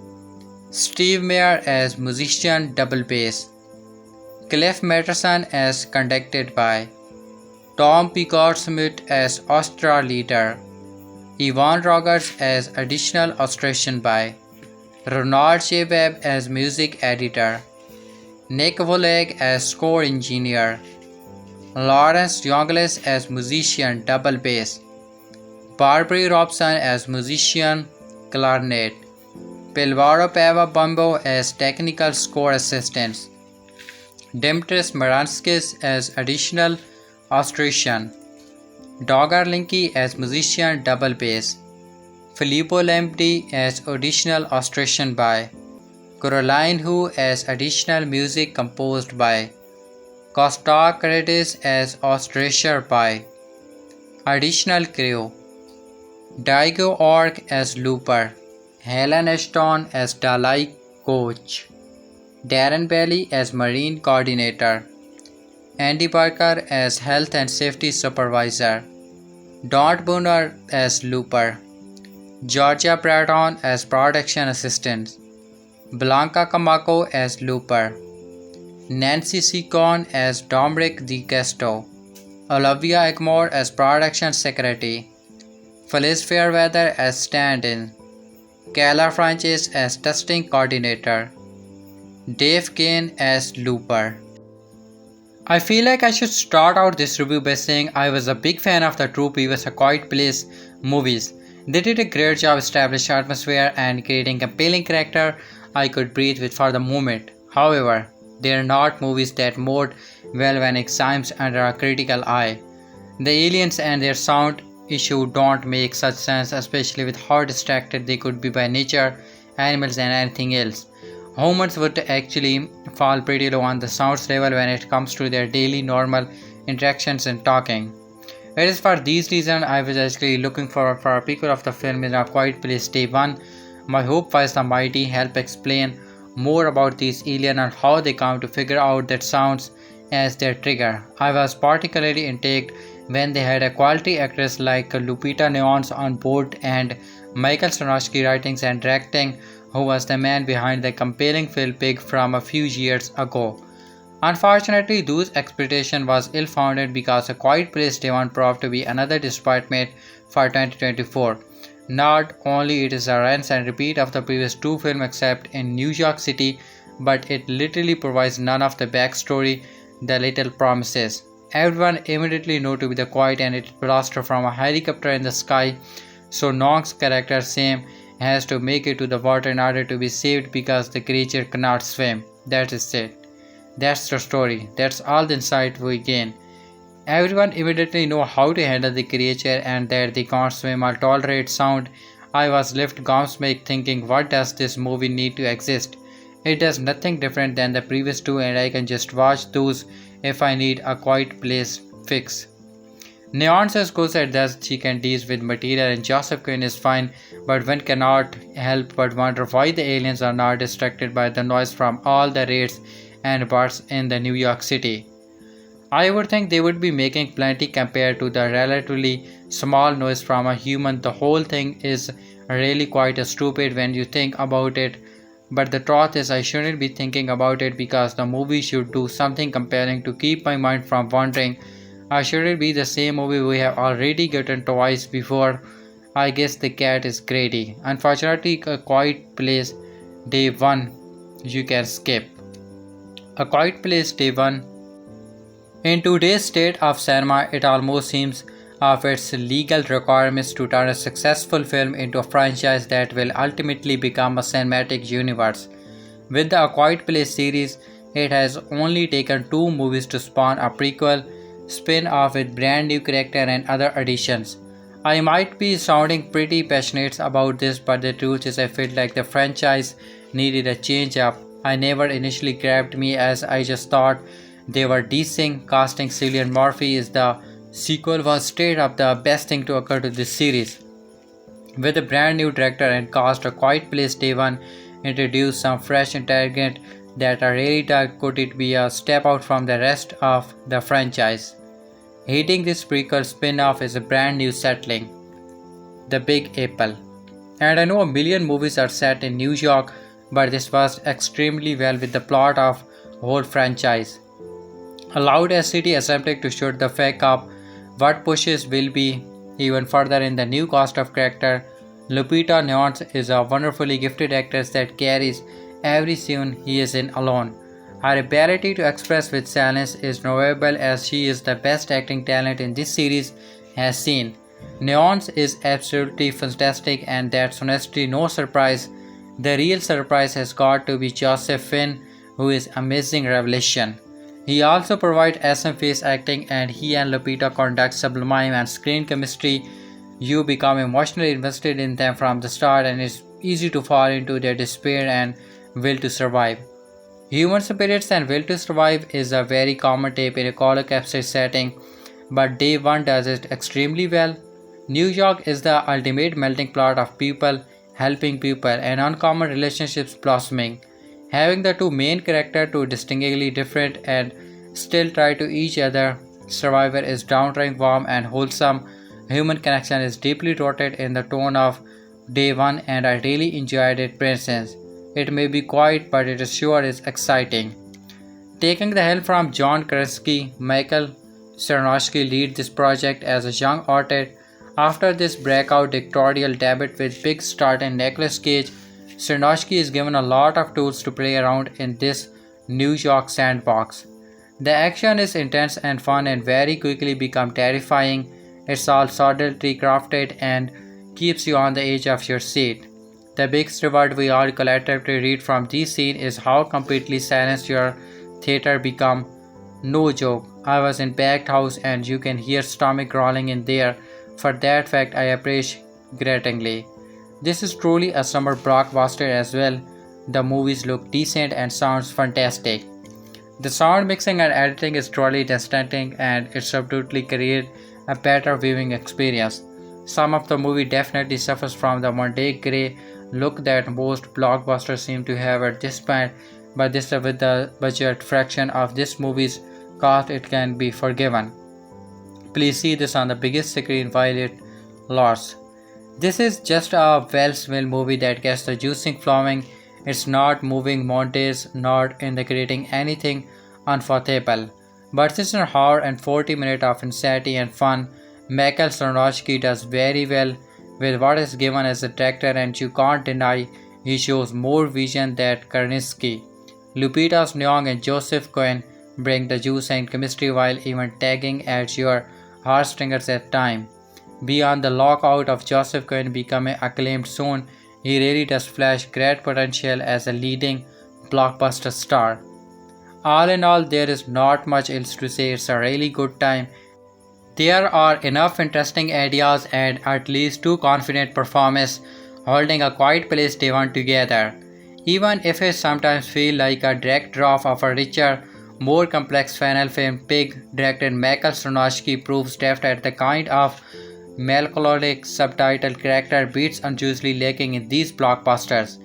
Steve Mayer as musician double bass, Cliff Matterson as conducted by, Tom Picard-Smith as orchestra leader, Yvonne Rogers as additional orchestration by, Ronald J. Webb as music editor, Nick Voleg as score engineer, Lawrence Youngles as musician double bass, Barbary Robson as musician clarinet, Pilvaro Pava Bumbo as technical score assistants, Dimitris Maranskis as additional orchestration, Dogger Linky as musician double bass, Filippo Lamprey as additional orchestration by, Caroline Hu as additional music composed by, Costa Credis as orchestra by, additional crew, Daigo Ork as looper, Helen Ashton as Dalai coach, Darren Bailey as marine coordinator, Andy Parker as Health and Safety Supervisor, Don Bonner as Looper, Georgia Praton as Production Assistant, Blanca Camacho as Looper, Nancy Seacon as Dominic De Casto, Olivia Egmore as Production Secretary, Felice Fairweather as stand-in, Kayla Francis as Testing Coordinator, Dave Kane as Looper. I feel like I should start out this review by saying I was a big fan of the two previous A Quiet Place movies. They did a great job establishing atmosphere and creating compelling character I could breathe with for the moment. However, they are not movies that moved well when examined under a critical eye. The aliens and their sound issue don't make such sense, especially with how distracted they could be by nature, animals and anything else. Humans would actually fall pretty low on the sounds level when it comes to their daily normal interactions and talking. It is for these reasons I was actually looking forward for a prequel of the film in A Quiet Place Day 1. My hope was the mighty help explain more about these aliens and how they come to figure out that sounds as their trigger. I was particularly intrigued when they had a quality actress like Lupita Nyong'o on board and Michael Sarnoski writing and directing, who was the man behind the compelling film Pig from a few years ago. Unfortunately, those expectation was ill-founded because A Quiet Place Day 1 proved to be another disappointment for 2024. Not only it is a rinse and repeat of the previous two films except in New York City, but it literally provides none of the backstory the little promises. Everyone immediately know to be the quiet and it blaster from a helicopter in the sky, so Nong's character Sam has to make it to the water in order to be saved because the creature cannot swim. That is it. That's the story. That's all the insight we gain. Everyone immediately know how to handle the creature and that they can't swim or tolerate sound. I was left gobsmacked thinking, what does this movie need to exist? It does nothing different than the previous two and I can just watch those if I need a quiet place fix. Neon says goes at that she can deal with material and Joseph Quinn is fine, but one cannot help but wonder why the aliens are not distracted by the noise from all the raids and bars in the New York City. I would think they would be making plenty compared to the relatively small noise from a human. The whole thing is really quite stupid when you think about it, but the truth is I shouldn't be thinking about it because the movie should do something compelling to keep my mind from wandering. Or should it be the same movie we have already gotten twice before? I guess the cat is greedy. Unfortunately, A Quiet Place Day 1 you can skip. A Quiet Place Day 1. In today's state of cinema, it almost seems of its legal requirements to turn a successful film into a franchise that will ultimately become a cinematic universe. With the A Quiet Place series, it has only taken two movies to spawn a prequel spin-off with brand new character and other additions. I might be sounding pretty passionate about this, but the truth is I felt like the franchise needed a change up. I never initially grabbed me as I just thought they were decent. Casting Cillian Murphy is the sequel was straight up the best thing to occur to this series. With a brand new director and cast, A Quiet Place Day 1 introduced some fresh intelligent that are really dark. Could it be a step out from the rest of the franchise? Hating this prequel spin-off is a brand new settling. The Big Apple. And I know a million movies are set in New York, but this was extremely well with the plot of whole franchise. Allowed a city attempting to shoot the fake up, what pushes will be even further in the new cast of character. Lupita Nyong'o is a wonderfully gifted actress that carries every scene he is in alone. Her ability to express with silence is notable as she is the best acting talent in this series has seen. Nyong'o is absolutely fantastic and that's honestly no surprise. The real surprise has got to be Joseph Finn, who is amazing revelation. He also provides awesome face acting and he and Lupita conduct sublime and screen chemistry. You become emotionally invested in them from the start and it's easy to fall into their despair and will to survive. Human spirits and will to survive is a very common tape in a apocalyptic setting, but Day 1 does it extremely well. New York is the ultimate melting pot of people helping people and uncommon relationships blossoming. Having the two main characters too distinctly different and still try to each other. Survivor is downright warm and wholesome. Human connection is deeply rooted in the tone of day one, and I really enjoyed its presence. It may be quiet, but it is sure is exciting. Taking the help from John Krasinski, Michael Sarnoski lead this project as a young artist. After this breakout directorial debut with big start and Nicolas Cage, Sarnoski is given a lot of tools to play around in this New York sandbox. The action is intense and fun and very quickly become terrifying. It's all subtly crafted and keeps you on the edge of your seat. The biggest reward we all collectively read from this scene is how completely silenced your theater become. No joke. I was in packed house and you can hear stomach growling in there. For that fact I appreciate greatly. This is truly a summer blockbuster as well. The movies look decent and sounds fantastic. The sound mixing and editing is truly distracting and it subtly creates a better viewing experience. Some of the movie definitely suffers from the mundane grey look that most blockbusters seem to have at this point, but this with the budget fraction of this movie's cost it can be forgiven. Please see this on the biggest screen while it lasts. This is just a well-smelled movie that gets the juicing flowing. It's not moving montage, not integrating anything unforgettable. But it's an hour and 40 minutes of insanity and fun. Michael Sarnoski does very well with what is given as a director, and you can't deny he shows more vision than Krasinski. Lupita's Nyong'o and Joseph Quinn bring the juice and chemistry while even tagging at your heartstrings at times. Beyond the lockout of Joseph Quinn becoming acclaimed soon, he really does flash great potential as a leading blockbuster star. All in all, there is not much else to say. It's a really good time. There are enough interesting ideas and at least two confident performances holding A Quiet Place Day One together. Even if it sometimes feels like a direct draft of a richer, more complex final film, Pig, directed Michael Sarnoski proves depth at the kind of melancholic subtitle character beats unusually lacking in these blockbusters.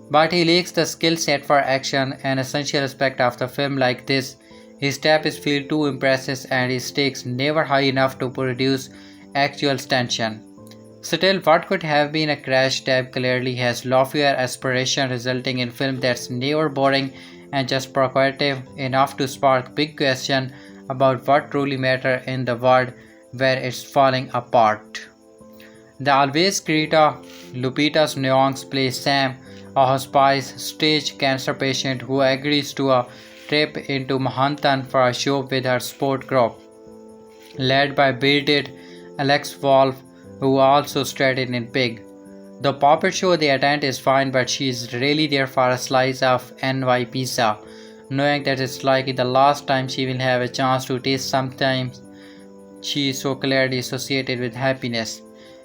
But he lacks the skill set for action, an essential aspect of the film like this. His step is feel too impressive and his stakes never high enough to produce actual tension. Still, what could have been a crash tab clearly has loftier aspiration, resulting in film that's never boring and just provocative enough to spark big questions about what truly matters in the world where it's falling apart. The always Greta Lupita's Nyong'o plays Sam, a hospice stage cancer patient who agrees to a trip into Manhattan for a show with her sport group, led by bearded Alex Wolff, who also starred in Pig. The puppet show they attend is fine, but she is really there for a slice of NY pizza, knowing that it's likely the last time she will have a chance to taste something she is so clearly associated with happiness.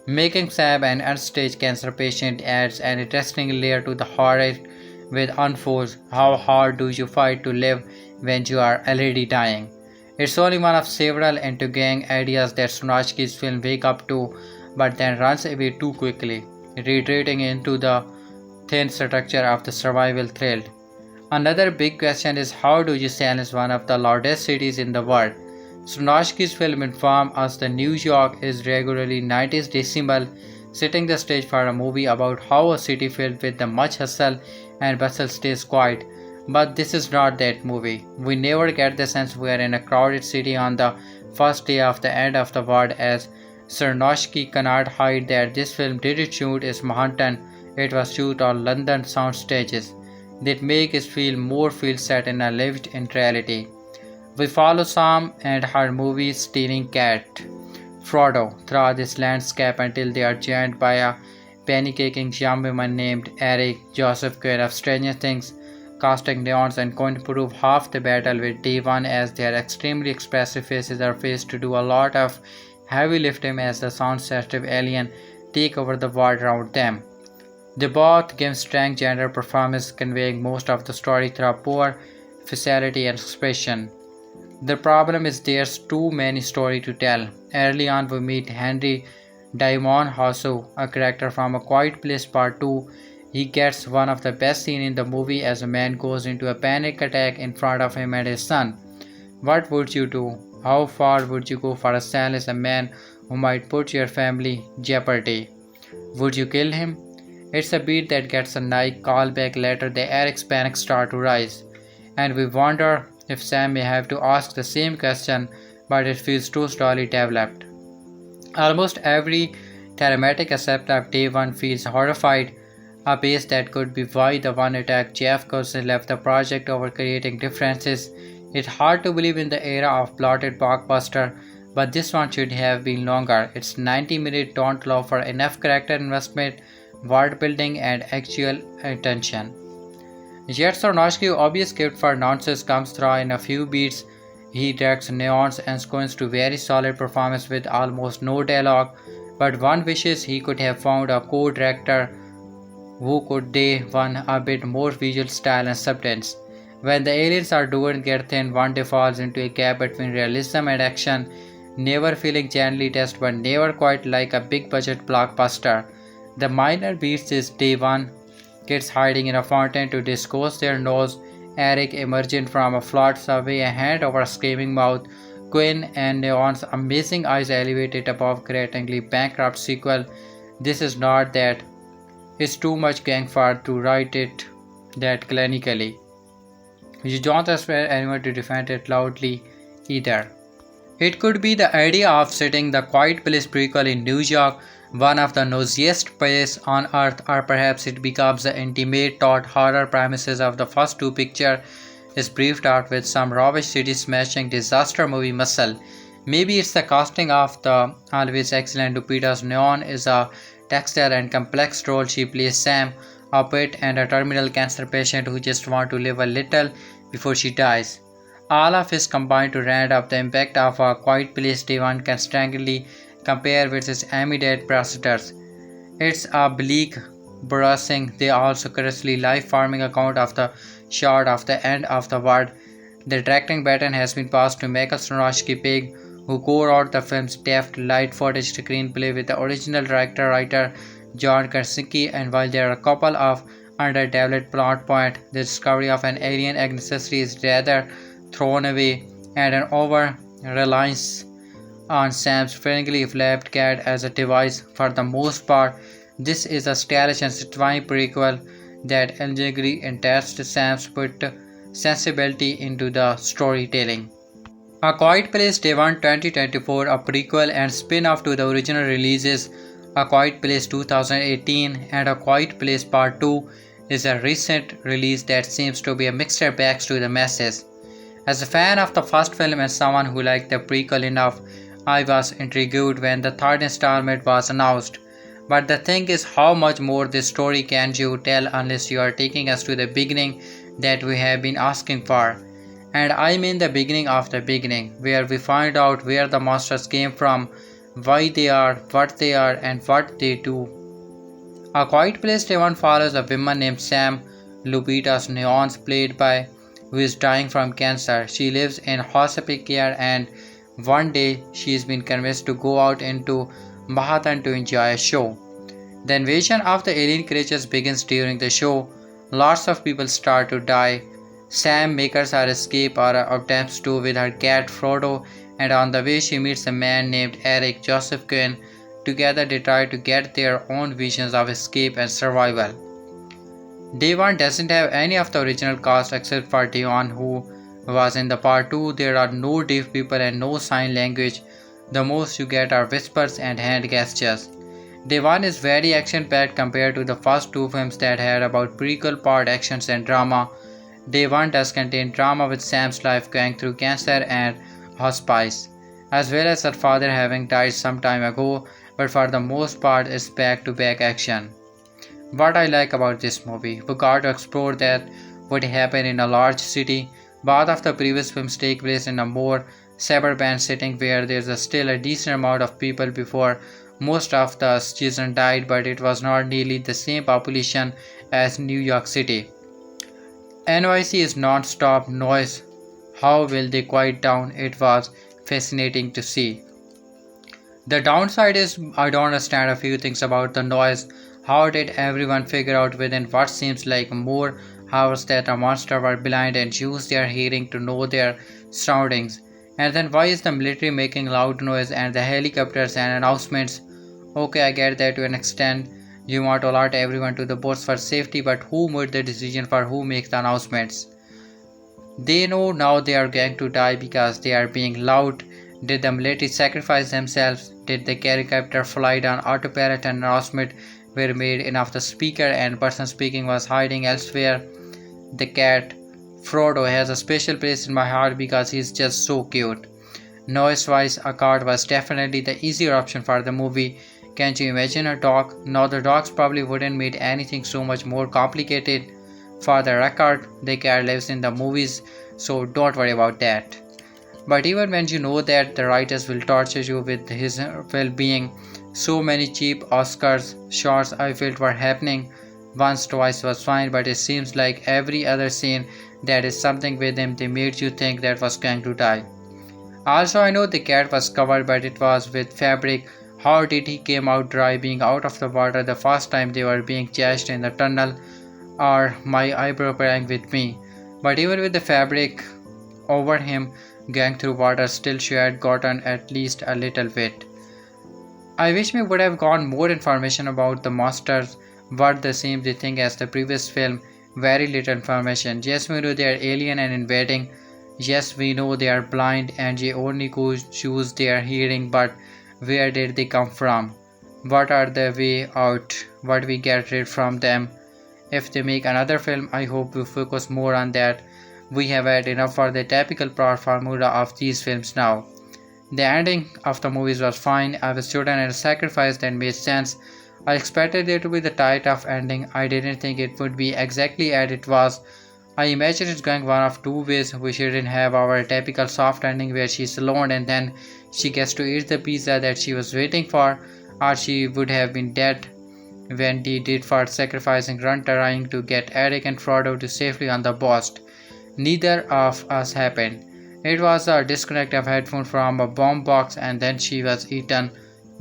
Making Sam an unstage cancer patient adds an interesting layer to the horror with unfolds how hard do you fight to live when you are already dying. It's only one of several intriguing ideas that Sarnoski's film wake up to but then runs away too quickly, retreating into the thin structure of the survival thrill. Another big question is how do you silence one of the loudest cities in the world? Sarnoski's film informs us that New York is regularly 90s decibel, setting the stage for a movie about how a city filled with the much hustle and bustle stays quiet. But this is not that movie. We never get the sense we are in a crowded city on the first day of the end of the world, as Sarnoski cannot hide that this film didn't shoot in Manhattan, it was shot on London sound stages that make it feel set in a lived-in reality. We follow Sam and her movie-stealing cat, Frodo, through this landscape until they are joined by a panicking young woman named Eric Joseph Quinn of Stranger Things, casting neons and going to prove half the battle with Day One, as their extremely expressive faces are faced to do a lot of heavy lifting as the sound-sensitive alien take over the world around them. They both give strong gender performances, conveying most of the story through poor facility and expression. The problem is there's too many stories to tell. Early on we meet Henry Diamond Hosso, a character from A Quiet Place Part 2. He gets one of the best scenes in the movie as a man goes into a panic attack in front of him and his son. What would you do? How far would you go for a silence a man who might put your family in jeopardy? Would you kill him? It's a beat that gets a Nike callback later. The Eric's panic start to rise, and we wonder if Sam may have to ask the same question, but it feels too slowly developed. Almost every thematic aspect of day one feels horrified, a base that could be why the one attacked Jeff Coulson left the project over creating differences. It's hard to believe in the era of plotted blockbuster, but this one should have been longer. It's 90 minutes don't allow for enough character investment, world building, and actual attention. Yet Sarnoski's obvious gift for nonsense comes through in a few beats. He directs Neons and Quinn to very solid performance with almost no dialogue, but one wishes he could have found a co-director who could day one a bit more visual style and substance. When the aliens are doing get thin, one day falls into a gap between realism and action, never feeling gently tested but never quite like a big budget blockbuster. The minor beats is day one, kids hiding in a fountain to disclose their nose, Eric emerging from a flood subway, a hand over a screaming mouth, Quinn and Neon's amazing eyes elevated above creatingly bankrupt sequel. This is not that. It's too much gang far to write it that clinically. You don't expect anyone to defend it loudly either. It could be the idea of setting the Quiet Place prequel in New York, one of the noisiest places on earth, or perhaps it becomes the intimate thought horror premises of the first two pictures is briefed out with some rubbish city smashing disaster movie muscle. Maybe it's the casting of the always excellent Lupita's Neon is a texture and complex role she plays Sam, a pet and a terminal cancer patient who just want to live a little before she dies. All of this combined to round up the impact of a Quiet Place Day One can strangely compare with its immediate predecessors. It's a bleak, bruising, they also curiously life-forming account of the shot of the end of the world. The directing baton has been passed to Michael Sarnoski Pig, who co-wrote the film's deft, light footage screenplay with the original director-writer John Krasinski, and while there are a couple of underdeveloped plot points, the discovery of an alien accessory is rather thrown away, and an over-reliance on Sam's frankly flapped cat as a device. For the most part, this is a stylish and satisfying prequel that elegantly entests Sam's put sensibility into the storytelling. A Quiet Place Day 1 2024, a prequel and spin-off to the original releases, A Quiet Place 2018 and A Quiet Place Part 2 is a recent release that seems to be a mixed bag to the masses. As a fan of the first film and someone who liked the prequel enough, I was intrigued when the third installment was announced. But the thing is, how much more this story can you tell unless you are taking us to the beginning that we have been asking for? And I mean the beginning of the beginning, where we find out where the monsters came from, why they are, and what they do. A Quiet Place Day 1 follows a woman named Sam, Lupita's Neons played by, who is dying from cancer. She lives in hospice care, and one day she has been convinced to go out into Manhattan to enjoy a show. The invasion of the alien creatures begins during the show. Lots of people start to die. Sam makes her escape or attempts to with her cat Frodo, and on the way she meets a man named Eric Joseph Quinn. Together they try to get their own visions of escape and survival. Day 1 doesn't have any of the original cast except for Dion, who was in the part 2. There are no deaf people and no sign language. The most you get are whispers and hand gestures. Day 1 is very action packed compared to the first two films that had about prequel part actions and drama. Day 1 does contain drama with Sam's life going through cancer and hospice, as well as her father having died some time ago, but for the most part it's back to back action. What I like about this movie, we got to explore that would happen in a large city. Both of the previous films take place in a more suburban setting where there's still a decent amount of people before most of the children died, but it was not nearly the same population as New York City. NYC is non-stop noise. How will they quiet down? It was fascinating to see. The downside is I don't understand a few things about the noise. How did everyone figure out within what seems like more hours that the monsters were blind and used their hearing to know their surroundings. And then why is the military making loud noise and the helicopters and announcements? Okay, I get that to an extent. You want to alert everyone to the boats for safety, but who made the decision for who makes the announcements? They know now they are going to die because they are being loud. Did the military sacrifice themselves? Did the helicopter fly on autopilot and announcement were made enough the speaker and person speaking was hiding elsewhere? The cat, Frodo, has a special place in my heart because he's just so cute. Noise-wise, a cat was definitely the easier option for the movie. Can't you imagine a dog? No, the dogs probably wouldn't make anything so much more complicated. For the record, the cat lives in the movies, so don't worry about that. But even when you know that the writers will torture you with his well-being, so many cheap Oscars shots I felt were happening. Once, twice was fine, but it seems like every other scene that is something with him they made you think that was going to die. Also, I know the cat was covered, but it was with fabric. How did he came out dry being out of the water the first time they were being chased in the tunnel? Or my eyebrow playing with me. But even with the fabric over him going through water, still she had gotten at least a little wet. I wish we would have gotten more information about the monsters, but the same thing as the previous film, very little information. Yes, we know they are alien and invading. Yes, we know they are blind and they only choose their hearing, but where did they come from? What are the way out? What we get rid from them? If they make another film, I hope we focus more on that. We have had enough for the typical plot formula of these films now. The ending of the movies was fine. I was student and a sacrifice that made sense. I expected there to be the tight of ending. I didn't think it would be exactly as it was. I imagine it's going one of two ways. We shouldn't have our typical soft ending where she's alone and then she gets to eat the pizza that she was waiting for, or she would have been dead when he did for sacrificing Run trying to get Eric and Frodo to safely on the boat. Neither of us happened. It was a disconnect of headphone from a bomb box and then she was eaten.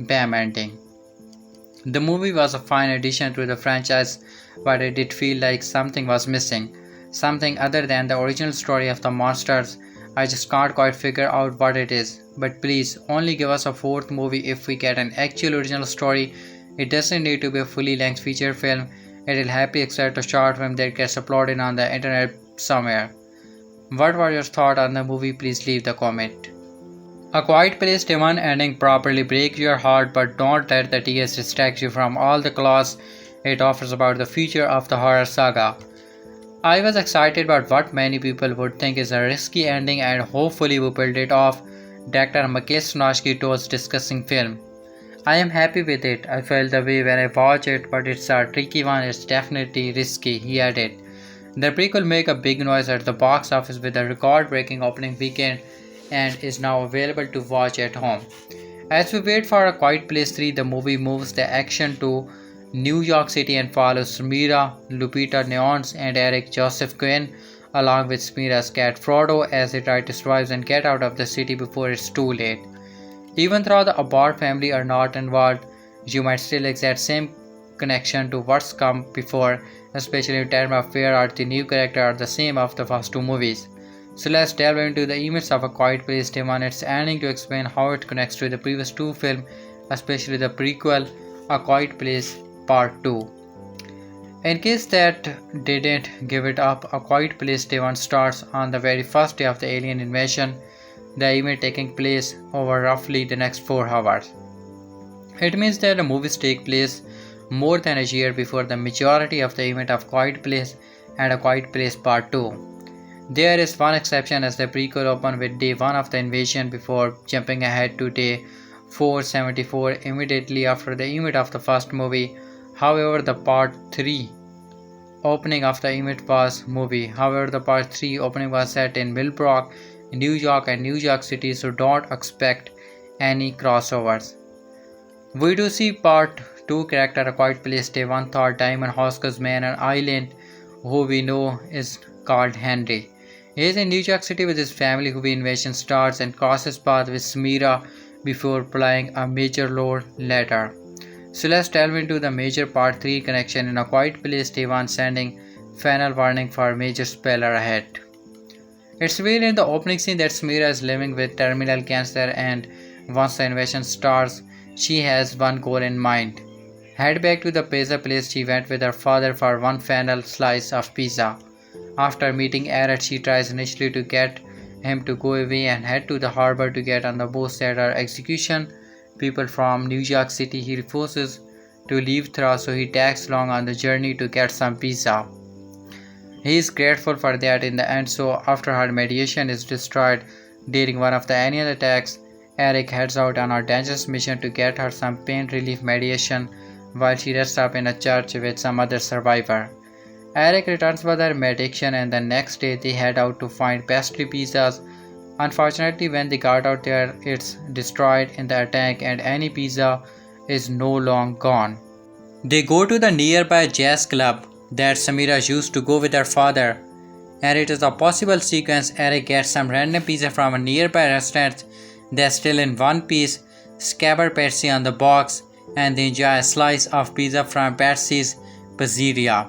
Bam ending. The movie was a fine addition to the franchise, but it did feel like something was missing. Something other than the original story of the monsters. I just can't quite figure out what it is. But please, only give us a fourth movie if we get an actual original story. It doesn't need to be a fully length feature film. It will happily accept a short film that gets uploaded on the internet somewhere. What was your thought on the movie? Please leave the comment. A Quiet Place Day 1 ending properly breaks your heart, but don't let the tears distract you from all the claws it offers about the future of the horror saga. I was excited about what many people would think is a risky ending and hopefully we pulled it off. Director Michael Sarnoski told discussing film. I am happy with it. I felt the way when I watched it, but it's a tricky one. It's definitely risky, he added. The prequel made a big noise at the box office with a record-breaking opening weekend and is now available to watch at home. As we wait for A Quiet Place 3, the movie moves the action to New York City and follows Smira, Lupita Nyong'o and Eric Joseph Quinn along with Smira's cat Frodo as they try to survive and get out of the city before it's too late. Even though the Abbott family are not involved, you might still exact same connection to what's come before, especially in terms of where are the new characters are the same of the first two movies. So let's delve into the events of A Quiet Place Day 1 and its ending to explain how it connects to the previous two films, especially the prequel A Quiet Place Part 2. In case that didn't give it up, A Quiet Place Day 1 starts on the very first day of the alien invasion, the event taking place over roughly the next 4 hours. It means that the movies take place more than a year before the majority of the event of Quiet Place and A Quiet Place Part 2. There is one exception as the prequel opened with day 1 of the invasion before jumping ahead to day 474 immediately after the event of the first movie. However, the Part 3 opening of the event was movie. However, the Part 3 opening was set in Millbrook, New York and New York City, so don't expect any crossovers. We do see Part 2 character A Quiet Place Day 1 thought Diamond Hosker's man on island who we know is called Henry. He is in New York City with his family who the invasion starts and crosses paths with Smira before playing a major role later. So let's delve into the major Part 3 connection in A Quiet Place Day 1 sending final warning for major spoiler ahead. It's revealed in the opening scene that Samira is living with terminal cancer, and once the invasion starts, she has one goal in mind. Head back to the pizza place she went with her father for one final slice of pizza. After meeting Eric, she tries initially to get him to go away and head to the harbor to get on the boat that are execution people from New York City. He refuses to leave through, so he tags along on the journey to get some pizza. He is grateful for that in the end, so after her mediation is destroyed during one of the alien attacks, Eric heads out on a dangerous mission to get her some pain relief medication while she rests up in a church with some other survivor. Eric returns with her medication, and the next day they head out to find pastry pizzas. Unfortunately, when they got out there, it's destroyed in the attack and any pizza is no long gone. They go to the nearby jazz club that Samira used to go with her father, and it is a possible sequence. Eric gets some random pizza from a nearby restaurant that's still in one piece, scabbard Patsy on the box, and they enjoy a slice of pizza from Patsy's pizzeria.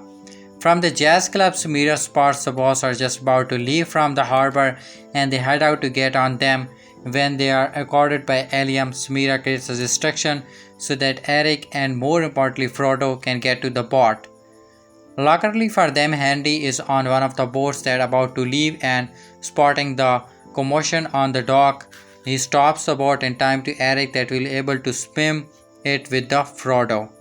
From the jazz club, Samira spots the boss are just about to leave from the harbor, and they head out to get on them. When they are accosted by Alien, Samira creates a distraction so that Eric and more importantly Frodo can get to the boat. Luckily for them, Henry is on one of the boats that are about to leave, and spotting the commotion on the dock, he stops the boat in time to Eric that will be able to swim it with the Frodo.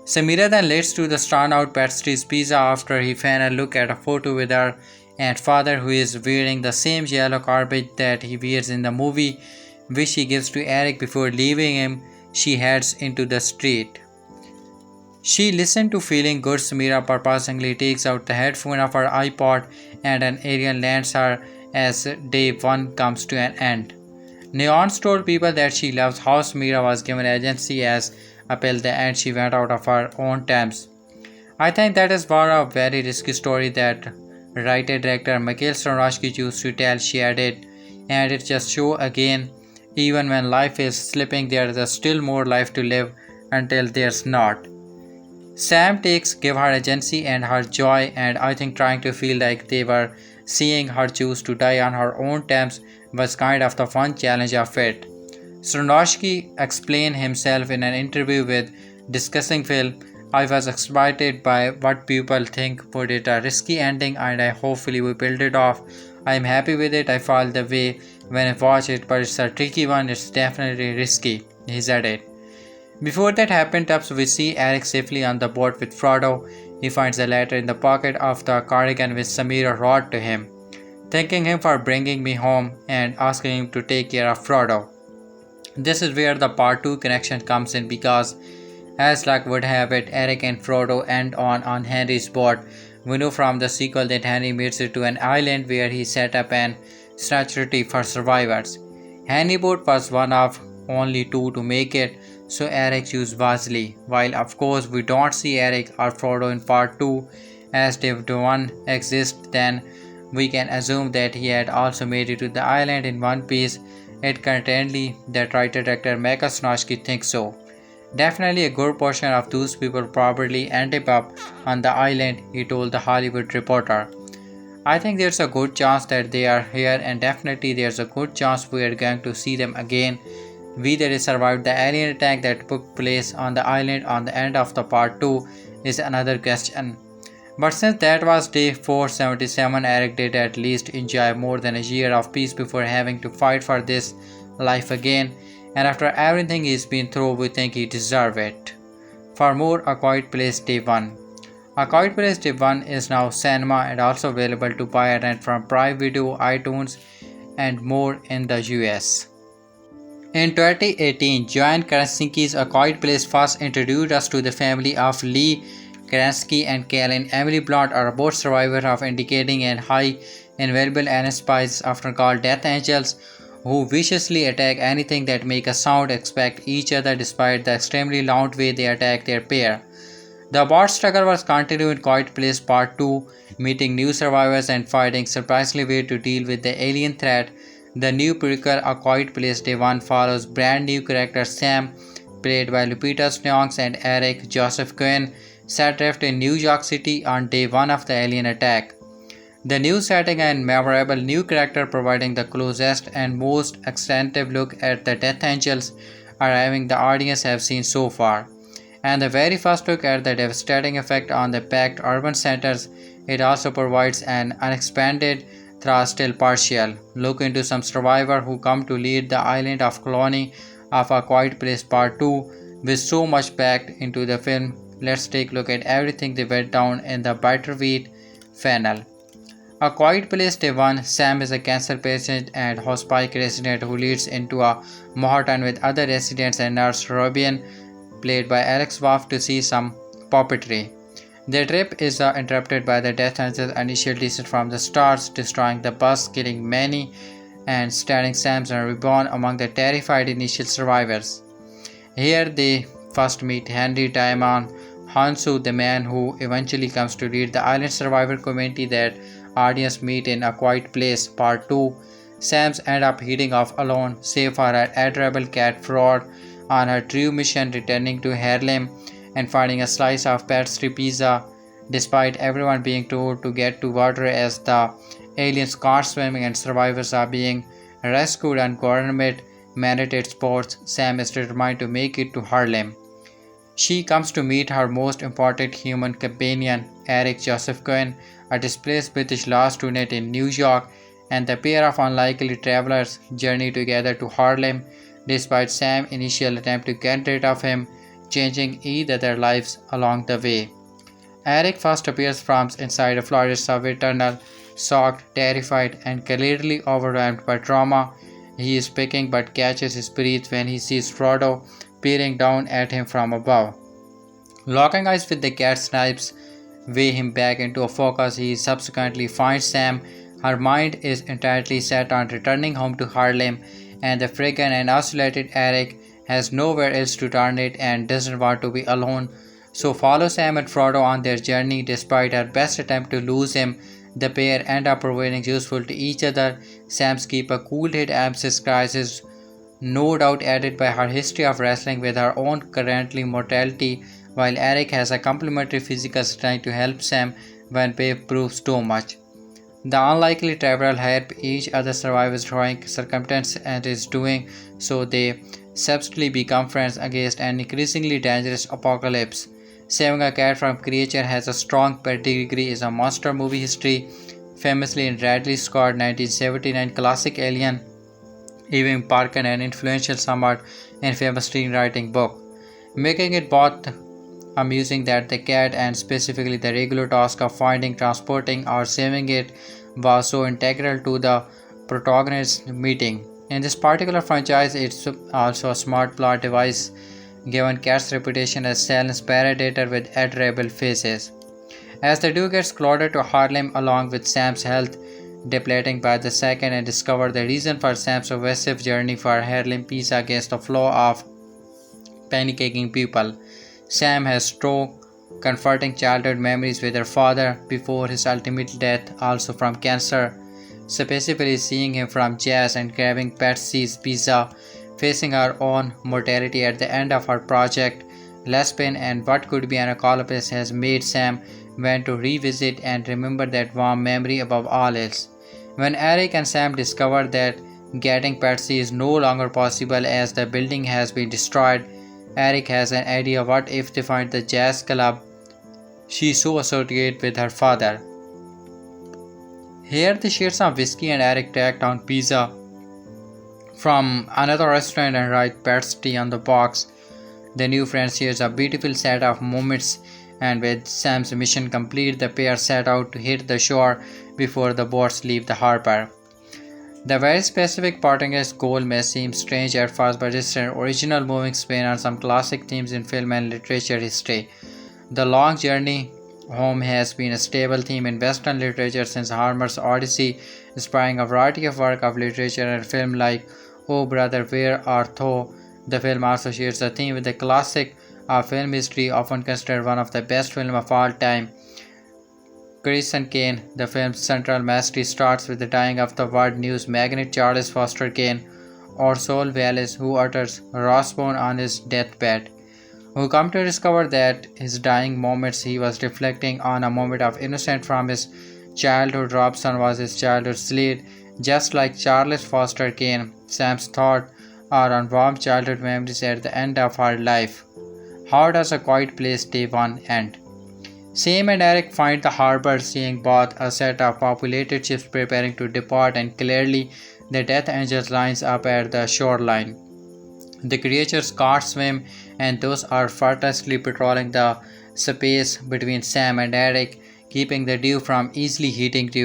Samira then leads to the standout Patsy's pizza after he finally look at a photo with her and father, who is wearing the same yellow garbage that he wears in the movie, which she gives to Eric before leaving him. She heads into the street. She listens to Feeling Good. Samira purposely takes out the headphone of her iPod, and an alien lands her as day one comes to an end. Neon told people that she loves how Samira was given agency as until the end she went out of her own terms. I think that is one a very risky story that writer-director Michael Sarnoski used to tell, she added, and it just shows again, even when life is slipping, there is still more life to live until there's not. Sam takes give her agency and her joy, and I think trying to feel like they were seeing her choose to die on her own terms was kind of the fun challenge of it. Sarnoski explained himself in an interview with Discussing Film, I was excited by what people think, put it a risky ending, and I hopefully we build it off. I am happy with it. I felt the way when I watch it, but it's a tricky one. It's definitely risky, he said it. Before that happened, we see Eric safely on the boat with Frodo. He finds a letter in the pocket of the cardigan which Samira wrote to him, thanking him for bringing me home and asking him to take care of Frodo. This is where the part 2 connection comes in, because as luck would have it, Eric and Frodo end on Henry's boat. We know from the sequel that Henry makes it to an island where he set up an sanctuary for survivors. Henry's boat was one of only 2 to make it, so Eric chose wisely. While of course we don't see Eric or Frodo in part 2, as if the one exists, then we can assume that he had also made it to the island in one piece. It currently that writer-director Michael Sarnoski thinks so. Definitely a good portion of those people probably ended up on the island, he told the Hollywood Reporter. I think there's a good chance that they are here, and definitely there's a good chance we are going to see them again. Whether they survived the alien attack that took place on the island on the end of the part 2 is another question. But since that was day 477, Eric did at least enjoy more than a year of peace before having to fight for this life again, and after everything he's been through, we think he deserves it. For more, A Quiet Place Day 1. A Quiet Place Day 1 is now cinema and also available to buy and rent from Prime Video, iTunes, and more in the US. In 2018, Joanne Krasinski's A Quiet Place first introduced us to the family of Lee Krasinski and Karen. Emily Blunt are both survivors of indicating and high invaluable alien spies, often called Death Angels, who viciously attack anything that make a sound, expect each other despite the extremely loud way they attack their pair. The bot struggle was continued in Quiet Place Part 2, meeting new survivors and finding surprisingly way to deal with the alien threat. The new prequel, A Quiet Place Day 1, follows brand new character Sam, played by Lupita Nyong'o, and Eric Joseph Quinn, set adrift in New York City on day 1 of the alien attack. The new setting and memorable new character providing the closest and most extensive look at the Death Angels arriving the audience have seen so far. And the very first look at the devastating effect on the packed urban centers, it also provides an unexpanded, though still partial, look into some survivors who come to lead the island of colony of A Quiet Place Part 2. With so much packed into the film, let's take a look at everything they went down in the bittersweet funnel. A Quiet Place Day 1, Sam is a cancer patient and hospice resident who leads into a Manhattan with other residents and nurse Robin, played by Alex Waff, to see some puppetry. Their trip is interrupted by the Death Angel's initial descent from the stars, destroying the bus, killing many, and starring Sam and Reborn among the terrified initial survivors. Here they first meet Henry Diamond Hansu, the man who eventually comes to lead the island survivor community that audience meet in A Quiet Place Part 2. Sam's end up heading off alone, save for her adorable cat Fraud, on her true mission returning to Harlem and finding a slice of pastry pizza, despite everyone being told to get to water as the aliens can't swim and survivors are being rescued on government mandated sports. Sam is determined to make it to Harlem. She comes to meet her most important human companion, Eric Joseph Quinn, a displaced British law student in New York, and the pair of unlikely travelers journey together to Harlem, despite Sam's initial attempt to get rid of him, changing each other's lives along the way. Eric first appears from inside a Florida subway tunnel, shocked, terrified, and clearly overwhelmed by trauma. He is speaking but catches his breath when he sees Frodo peering down at him from above. Locking eyes with the cat snipes way him back into a focus. He subsequently finds Sam. Her mind is entirely set on returning home to Harlem, and the frightened and isolated Eric has nowhere else to turn it and doesn't want to be alone. So follow Sam and Frodo on their journey. Despite her best attempt to lose him, the pair end up proving useful to each other. Sam's keep a cool head amps his crisis, no doubt added by her history of wrestling with her own currently mortality, while Eric has a complementary physical strength to help Sam when Babe proves too much. The unlikely traveler help each other survive his heroic circumstance and is doing so they subtly become friends against an increasingly dangerous apocalypse. Saving a cat from creature has a strong pedigree is a monster movie history, famously in Ridley Scott 1979 classic Alien, even Parker an influential somewhat and famous screenwriting book, making it both amusing that the cat and specifically the regular task of finding, transporting, or saving it was so integral to the protagonist's meeting. In this particular franchise, it's also a smart plot device given Cat's reputation as silent predator with adorable faces. As the duo gets closer to Harlem along with Sam's health depleting by the second and discover the reason for Sam's evasive journey for Harlem peace against the flow of panicking people. Sam has strong, comforting childhood memories with her father before his ultimate death, also from cancer, specifically seeing him from jazz and grabbing Patsy's pizza, facing her own mortality at the end of her project. Less pain and what could be an apocalypse has made Sam want to revisit and remember that warm memory above all else. When Eric and Sam discover that getting Patsy is no longer possible as the building has been destroyed, Eric has an idea what if they find the jazz club she so associated with her father. Here they share some whiskey and Eric tracked down pizza from another restaurant and write Patsy on the box. The new friends shares a beautiful set of moments, and with Sam's mission complete, the pair set out to hit the shore before the boats leave the harbor. The very specific protagonist's goal may seem strange at first, but it's an original moving spin on some classic themes in film and literature history. The long journey home has been a stable theme in Western literature since Homer's Odyssey, inspiring a variety of work of literature and film like Oh Brother, Where Art Thou? The film also shares a theme with the classic of film history, often considered one of the best films of all time, Citizen Kane. The film's central mystery starts with the dying of the world news magnate Charles Foster Kane, or Saul Wallace, who utters Rossbone on his deathbed, who come to discover that his dying moments he was reflecting on a moment of innocence from his childhood Robson was his childhood slate, just like Charles Foster Kane. Sam's thoughts are on warm childhood memories at the end of her life. How does A Quiet Place Day 1 end? Sam and Eric find the harbor, seeing both a set of populated ships preparing to depart, and clearly the Death Angels lines up at the shoreline. The creatures can't swim, and those are furiously patrolling the space between Sam and Eric, keeping the dew from easily heating to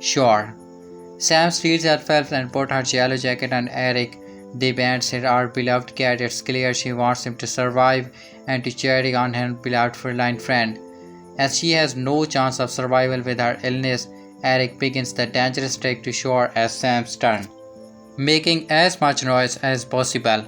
shore. Sam steals herself and puts her yellow jacket on Eric. They band our beloved cat. It's clear she wants him to survive and to cheer on her beloved feline friend. As she has no chance of survival with her illness, Eric begins the dangerous trek to shore as Sam's turn, making as much noise as possible.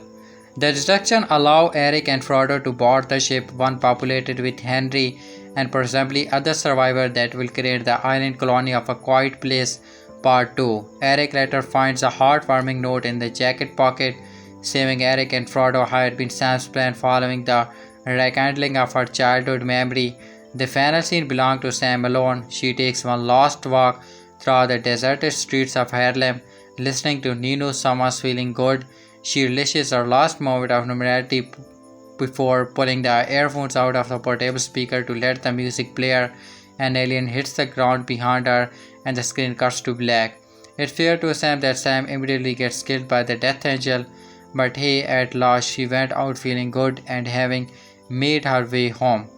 The distraction allows Eric and Frodo to board the ship, one populated with Henry and presumably other survivors that will create the island colony of A Quiet Place Part 2. Eric later finds a heartwarming note in the jacket pocket. Saving Eric and Frodo had been Sam's plan following the rekindling of her childhood memory. The final scene belongs to Sam alone. She takes one last walk through the deserted streets of Harlem, listening to Nino's Summer's Feeling Good. She relishes her last moment of normality before pulling the earphones out of the portable speaker to let the music play. An alien hits the ground behind her and the screen cuts to black. It's fair to assume that Sam immediately gets killed by the Death Angel, but hey, at last she went out feeling good and having made her way home.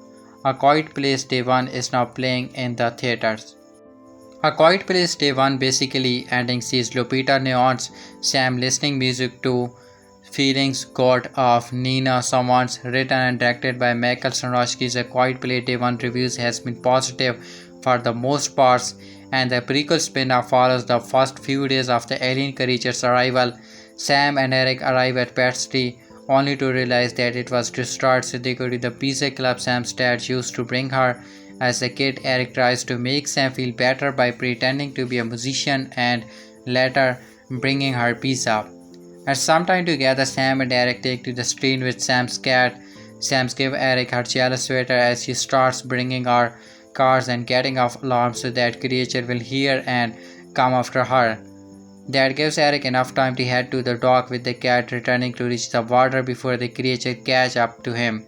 A Quiet Place Day 1 is now playing in the theaters. A Quiet Place Day 1 basically ending sees Lupita Nyong'o's Sam listening music to Feelings God of Nina Simone's, written and directed by Michael Sarnoski's. A Quiet Place Day 1 reviews has been positive for the most parts, and the prequel spin-off follows the first few days of the alien creature's arrival. Sam and Eric arrive at Pat's Tree only to realize that it was destroyed, so they go to the pizza club Sam's dad used to bring her. As a kid, Eric tries to make Sam feel better by pretending to be a musician and later bringing her pizza. At some time together, Sam and Eric take to the street with Sam's cat. Sam gives Eric her yellow sweater as she starts bringing her cars and getting off alarms so that creature will hear and come after her. That gives Eric enough time to head to the dock, with the cat returning to reach the water before the creature catch up to him.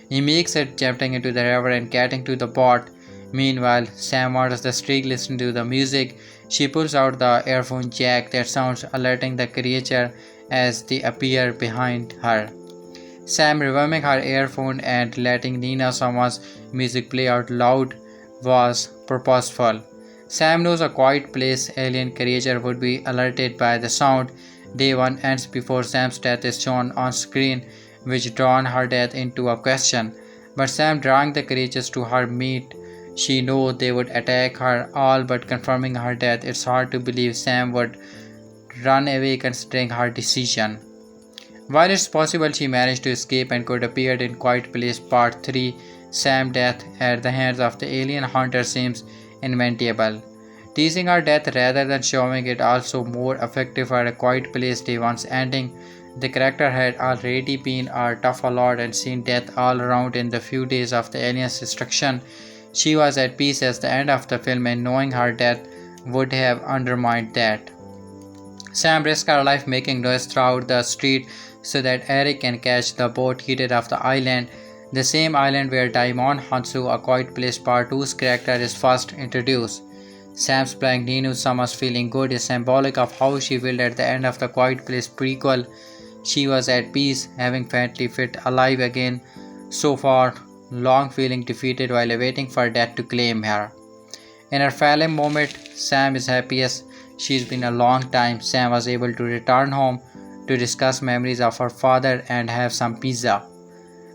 He makes it, jumping into the river and getting to the boat. Meanwhile, Sam watches the streak listening to the music. She pulls out the earphone jack that sounds, alerting the creature as they appear behind her. Sam removing her earphone and letting Nina Simone's music play out loud was purposeful. Sam knows A Quiet Place alien creature would be alerted by the sound. Day 1 ends before Sam's death is shown on screen, which draws her death into a question. But Sam drawing the creatures to her meat, she knows they would attack her, all but confirming her death. It's hard to believe Sam would run away considering her decision. While it's possible she managed to escape and could appear in Quiet Place Part 3, Sam's death at the hands of the alien hunter seems inventable. Teasing her death rather than showing it also more effective for A Quiet Place Day 1's ending. The character had already been tough a lot and seen death all around in the few days of the alien's destruction. She was at peace at the end of the film, and knowing her death would have undermined that. Sam risks her life making noise throughout the street so that Eric can catch the boat headed off the island, the same island where Daimon Hansu, A Quiet Place Part 2's character, is first introduced. Sam's playing Nino Summer's Feeling Good is symbolic of how she felt at the end of the Quiet Place prequel. She was at peace, having finally felt alive again, so far long feeling defeated while awaiting for death to claim her. In her final moment, Sam is happiest she's been a long time. Sam was able to return home to discuss memories of her father and have some pizza.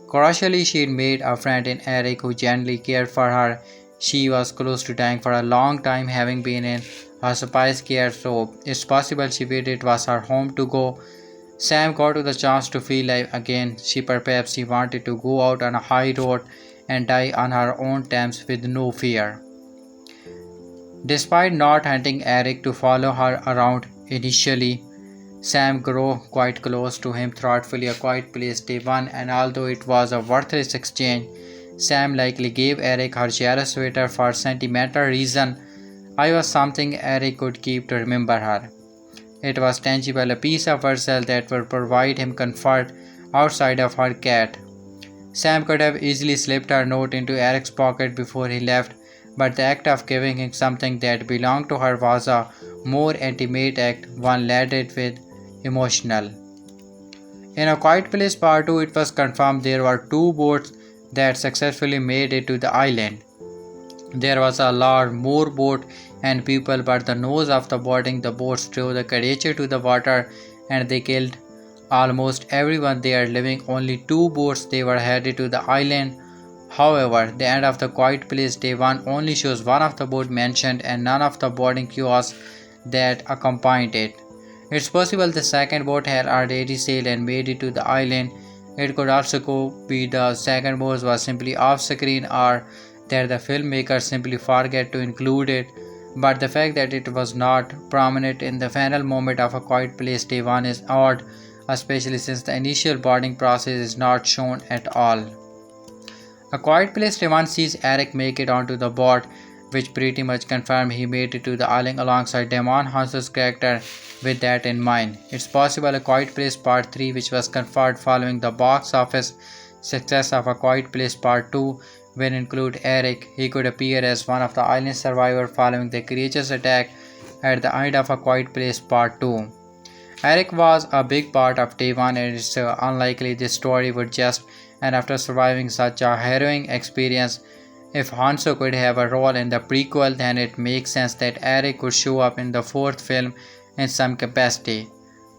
Crucially, she had made a friend in Eric who genuinely cared for her. She was close to dying for a long time, having been in hospice care, so it's possible she felt it was her home to go. Sam got the chance to feel alive again. Perhaps she wanted to go out on a high road and die on her own terms with no fear. Despite not hunting Eric to follow her around initially, Sam grew quite close to him thoughtfully. A Quiet Place Day 1, and although it was a worthless exchange, Sam likely gave Eric her yellow sweater for sentimental reason. I was something Eric could keep to remember her. It was tangible, a piece of herself that would provide him comfort outside of her cat. Sam could have easily slipped her note into Eric's pocket before he left, but the act of giving him something that belonged to her was a more intimate act, one laden with emotional. In A Quiet Place Part 2, it was confirmed there were two boats that successfully made it to the island. There was a lot more boat and people, but the nose of the boarding the boats drove the creature to the water and they killed almost everyone there, leaving only two boats. They were headed to the island. However, the end of the Quiet Place Day 1 only shows one of the boat mentioned and none of the boarding kiosks that accompanied it. It's possible the second boat had already sailed and made it to the island. It could also be the second boat was simply off screen or that the filmmakers simply forget to include it, but the fact that it was not prominent in the final moment of A Quiet Place Day 1 is odd, especially since the initial boarding process is not shown at all. A Quiet Place Day 1 sees Eric make it onto the boat, which pretty much confirmed he made it to the island alongside Damon Hansen's character with that in mind. It's possible A Quiet Place Part 3, which was confirmed following the box office success of A Quiet Place Part 2, will include Eric. He could appear as one of the island survivors following the creature's attack at the end of A Quiet Place Part 2. Eric was a big part of Day 1 and it's unlikely this story would just end after surviving such a harrowing experience. If Hanso could have a role in the prequel, then it makes sense that Eric could show up in the fourth film in some capacity.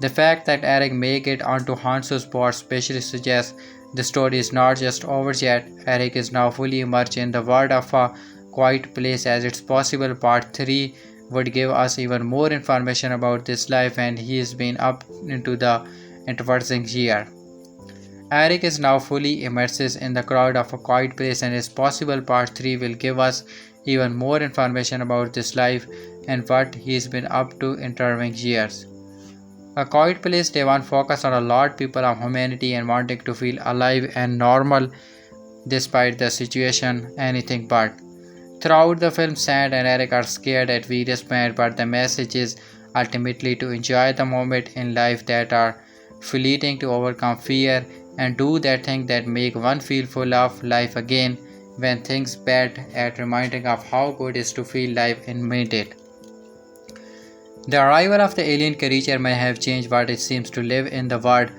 The fact that Eric made it onto Hanso's board especially suggests the story is not just over yet. Eric is now fully immersed in the world of A Quiet Place, as it's possible Part 3 would give us even more information about this life and he has been up into the interversing year. Eric is now fully immersed in the crowd of A Quiet Place and it's possible Part 3 will give us even more information about this life and what he's been up to in intervening years. A Quiet Place Day 1 focus on a lot people of humanity and wanting to feel alive and normal despite the situation anything but. Throughout the film, Sand and Eric are scared at various points, but the message is ultimately to enjoy the moment in life that are fleeting, to overcome fear and do that thing that make one feel full of life again when things bad, at reminding of how good it is to feel life and meet it. The arrival of the alien creature may have changed what it seems to live in the world,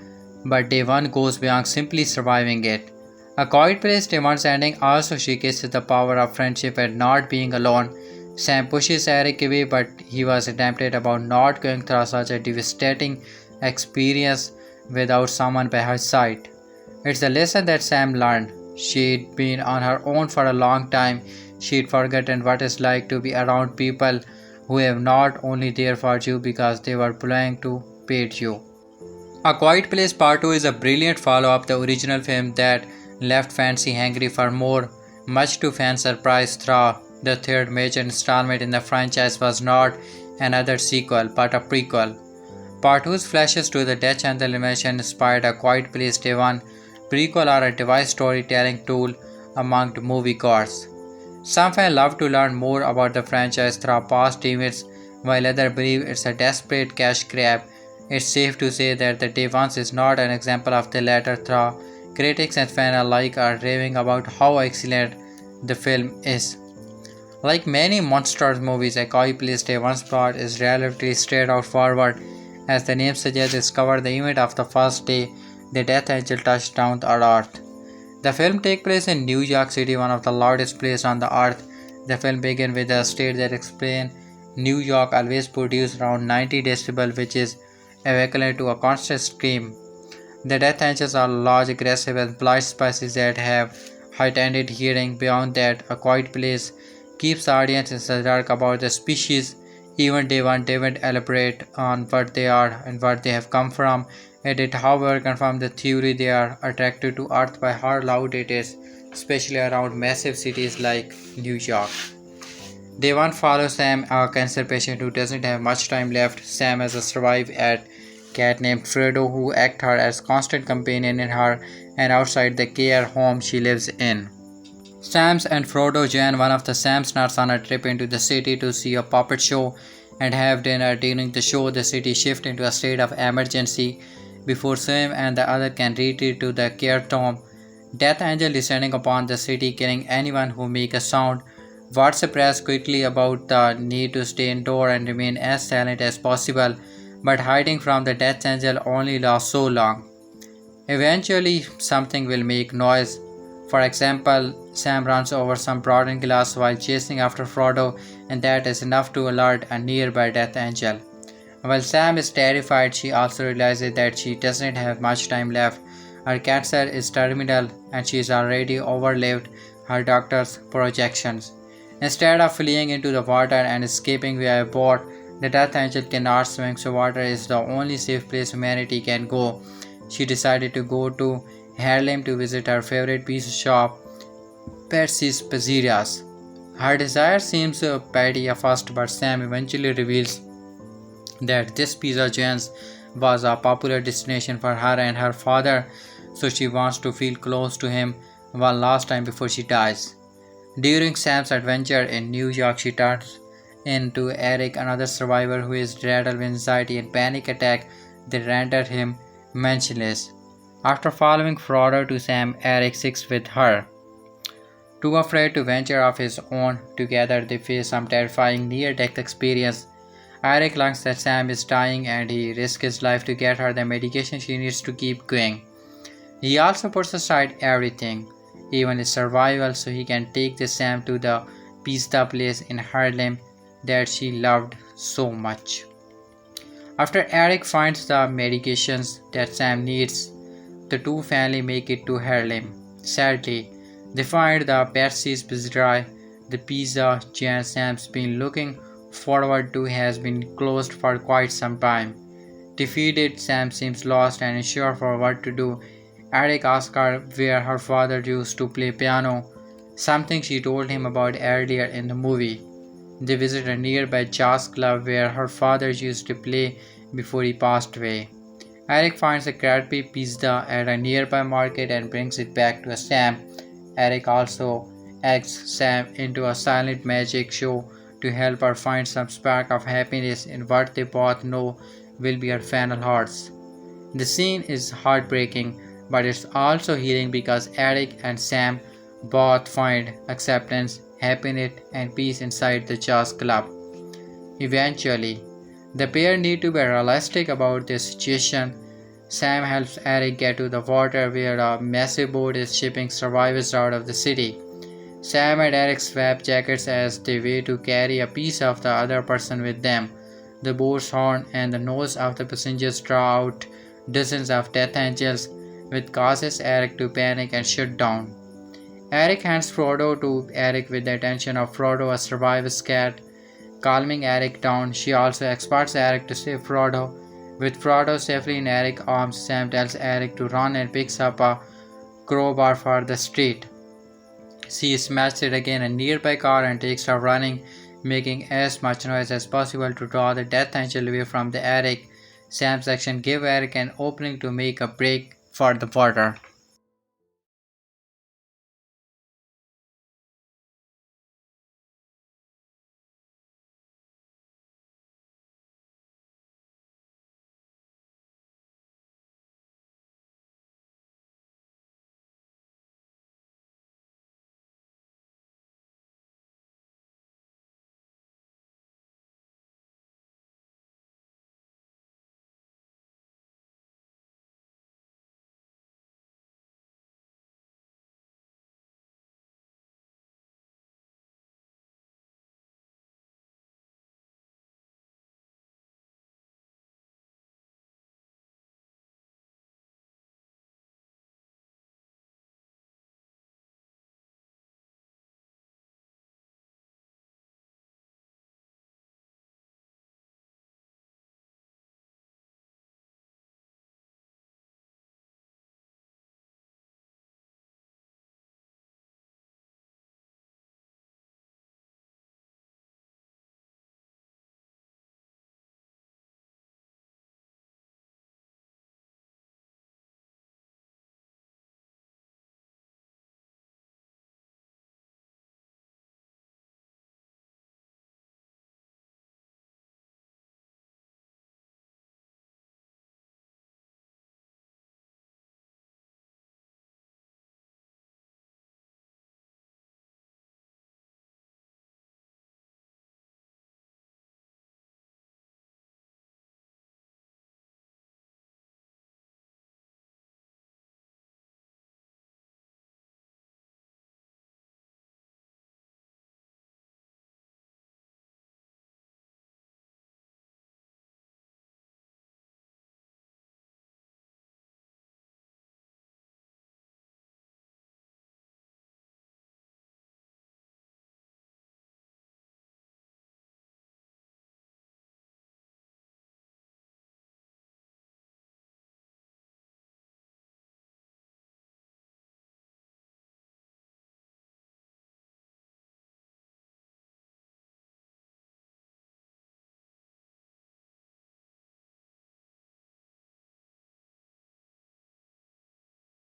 but Day 1 goes beyond simply surviving it. A Quiet Place Day 1's ending also showcases the power of friendship and not being alone. Sam pushes Eric away, but he was tempted about not going through such a devastating experience without someone by her side. It's a lesson that Sam learned. She'd been on her own for a long time. She'd forgotten what it's like to be around people who have not only there for you because they were planning to pay you. A Quiet Place Part 2 is a brilliant follow-up to the original film that left fans hungry for more, much to fans' surprise. Through the third major installment in the franchise was not another sequel but a prequel. Part 2's flashes to the Dutch and the animation inspired A Quiet Place Day 1. Prequel are a device storytelling tool among moviegoers. Some fans love to learn more about the franchise through past events, while others believe it's a desperate cash grab. It's safe to say that the Day 1 is not an example of the latter, through critics and fans alike are raving about how excellent the film is. Like many monsters movies, A Quiet Place Day 1's plot is relatively straightforward. As the name suggests, it's covered the event of the first day the Death Angel touched down to Earth. The film takes place in New York City, one of the loudest places on the earth. The film begins with a state that explains New York always produces around 90 decibel, which is equivalent to a constant scream. The Death Angels are large, aggressive, and blind species that have heightened hearing. Beyond that, A Quiet Place keeps the audience in the dark about the species. Even Day 1 didn't elaborate on what they are and where they have come from. It did, however, confirm the theory they are attracted to Earth by how loud it is, especially around massive cities like New York. Day 1 follows Sam, a cancer patient who doesn't have much time left. Sam has a survived cat named Fredo who acts her as constant companion in her and outside the care home she lives in. Sam and Frodo join one of the Sam's nuts on a trip into the city to see a puppet show and have dinner. During the show, the city shifts into a state of emergency before Sam and the other can retreat to the care tomb. Death Angel descending upon the city, killing anyone who make a sound. Wards the press quickly about the need to stay indoor and remain as silent as possible, but hiding from the Death Angel only lasts so long. Eventually, something will make noise. For example, Sam runs over some broken glass while chasing after Frodo, and that is enough to alert a nearby Death Angel. While Sam is terrified, she also realizes that she doesn't have much time left. Her cancer is terminal, and she is already overlived her doctor's projections. Instead of fleeing into the water and escaping via a boat, the Death Angel cannot swim, so water is the only safe place humanity can go. She decided to go to Harlem to visit her favorite pizza shop, Percy's Pizzerias. Her desire seems petty at first, but Sam eventually reveals that this pizza joint was a popular destination for her and her father, so she wants to feel close to him one last time before she dies. During Sam's adventure in New York, she turns into Eric, another survivor who is riddled with anxiety and panic attack that render him mentionless. After following Frodo to Sam, Eric sticks with her. Too afraid to venture off his own, together they face some terrifying near-death experience. Eric learns that Sam is dying and he risks his life to get her the medication she needs to keep going. He also puts aside everything, even his survival, so he can take the Sam to the pizza place in Harlem that she loved so much. After Eric finds the medications that Sam needs, the two finally make it to Harlem. Sadly, they find the Percy's Pizzeria, the pizza giant Sam's been looking forward to has been closed for quite some time. Defeated, Sam seems lost and unsure for what to do. Eric asks her where her father used to play piano, something she told him about earlier in the movie. They visit a nearby jazz club where her father used to play before he passed away. Eric finds a crappy pizza at a nearby market and brings it back to Sam. Eric also asks Sam into a silent magic show to help her find some spark of happiness in what they both know will be her final hearts. The scene is heartbreaking, but it's also healing because Eric and Sam both find acceptance, happiness, and peace inside the jazz club. Eventually, the pair need to be realistic about their situation. Sam helps Eric get to the water where a massive boat is shipping survivors out of the city. Sam and Eric swap jackets as they wait to carry a piece of the other person with them. The boat's horn and the nose of the passengers draw out dozens of death angels, which causes Eric to panic and shut down. Eric hands Frodo to Eric with the attention of Frodo, a survivor's cat. Calming Eric down, she also experts Eric to save Frodo. With Frodo safely in Eric's arms, Sam tells Eric to run and picks up a crowbar for the street. She smashes it against a nearby car and takes off running, making as much noise as possible to draw the Death Angel away from the Eric. Sam's action gives Eric an opening to make a break for the water.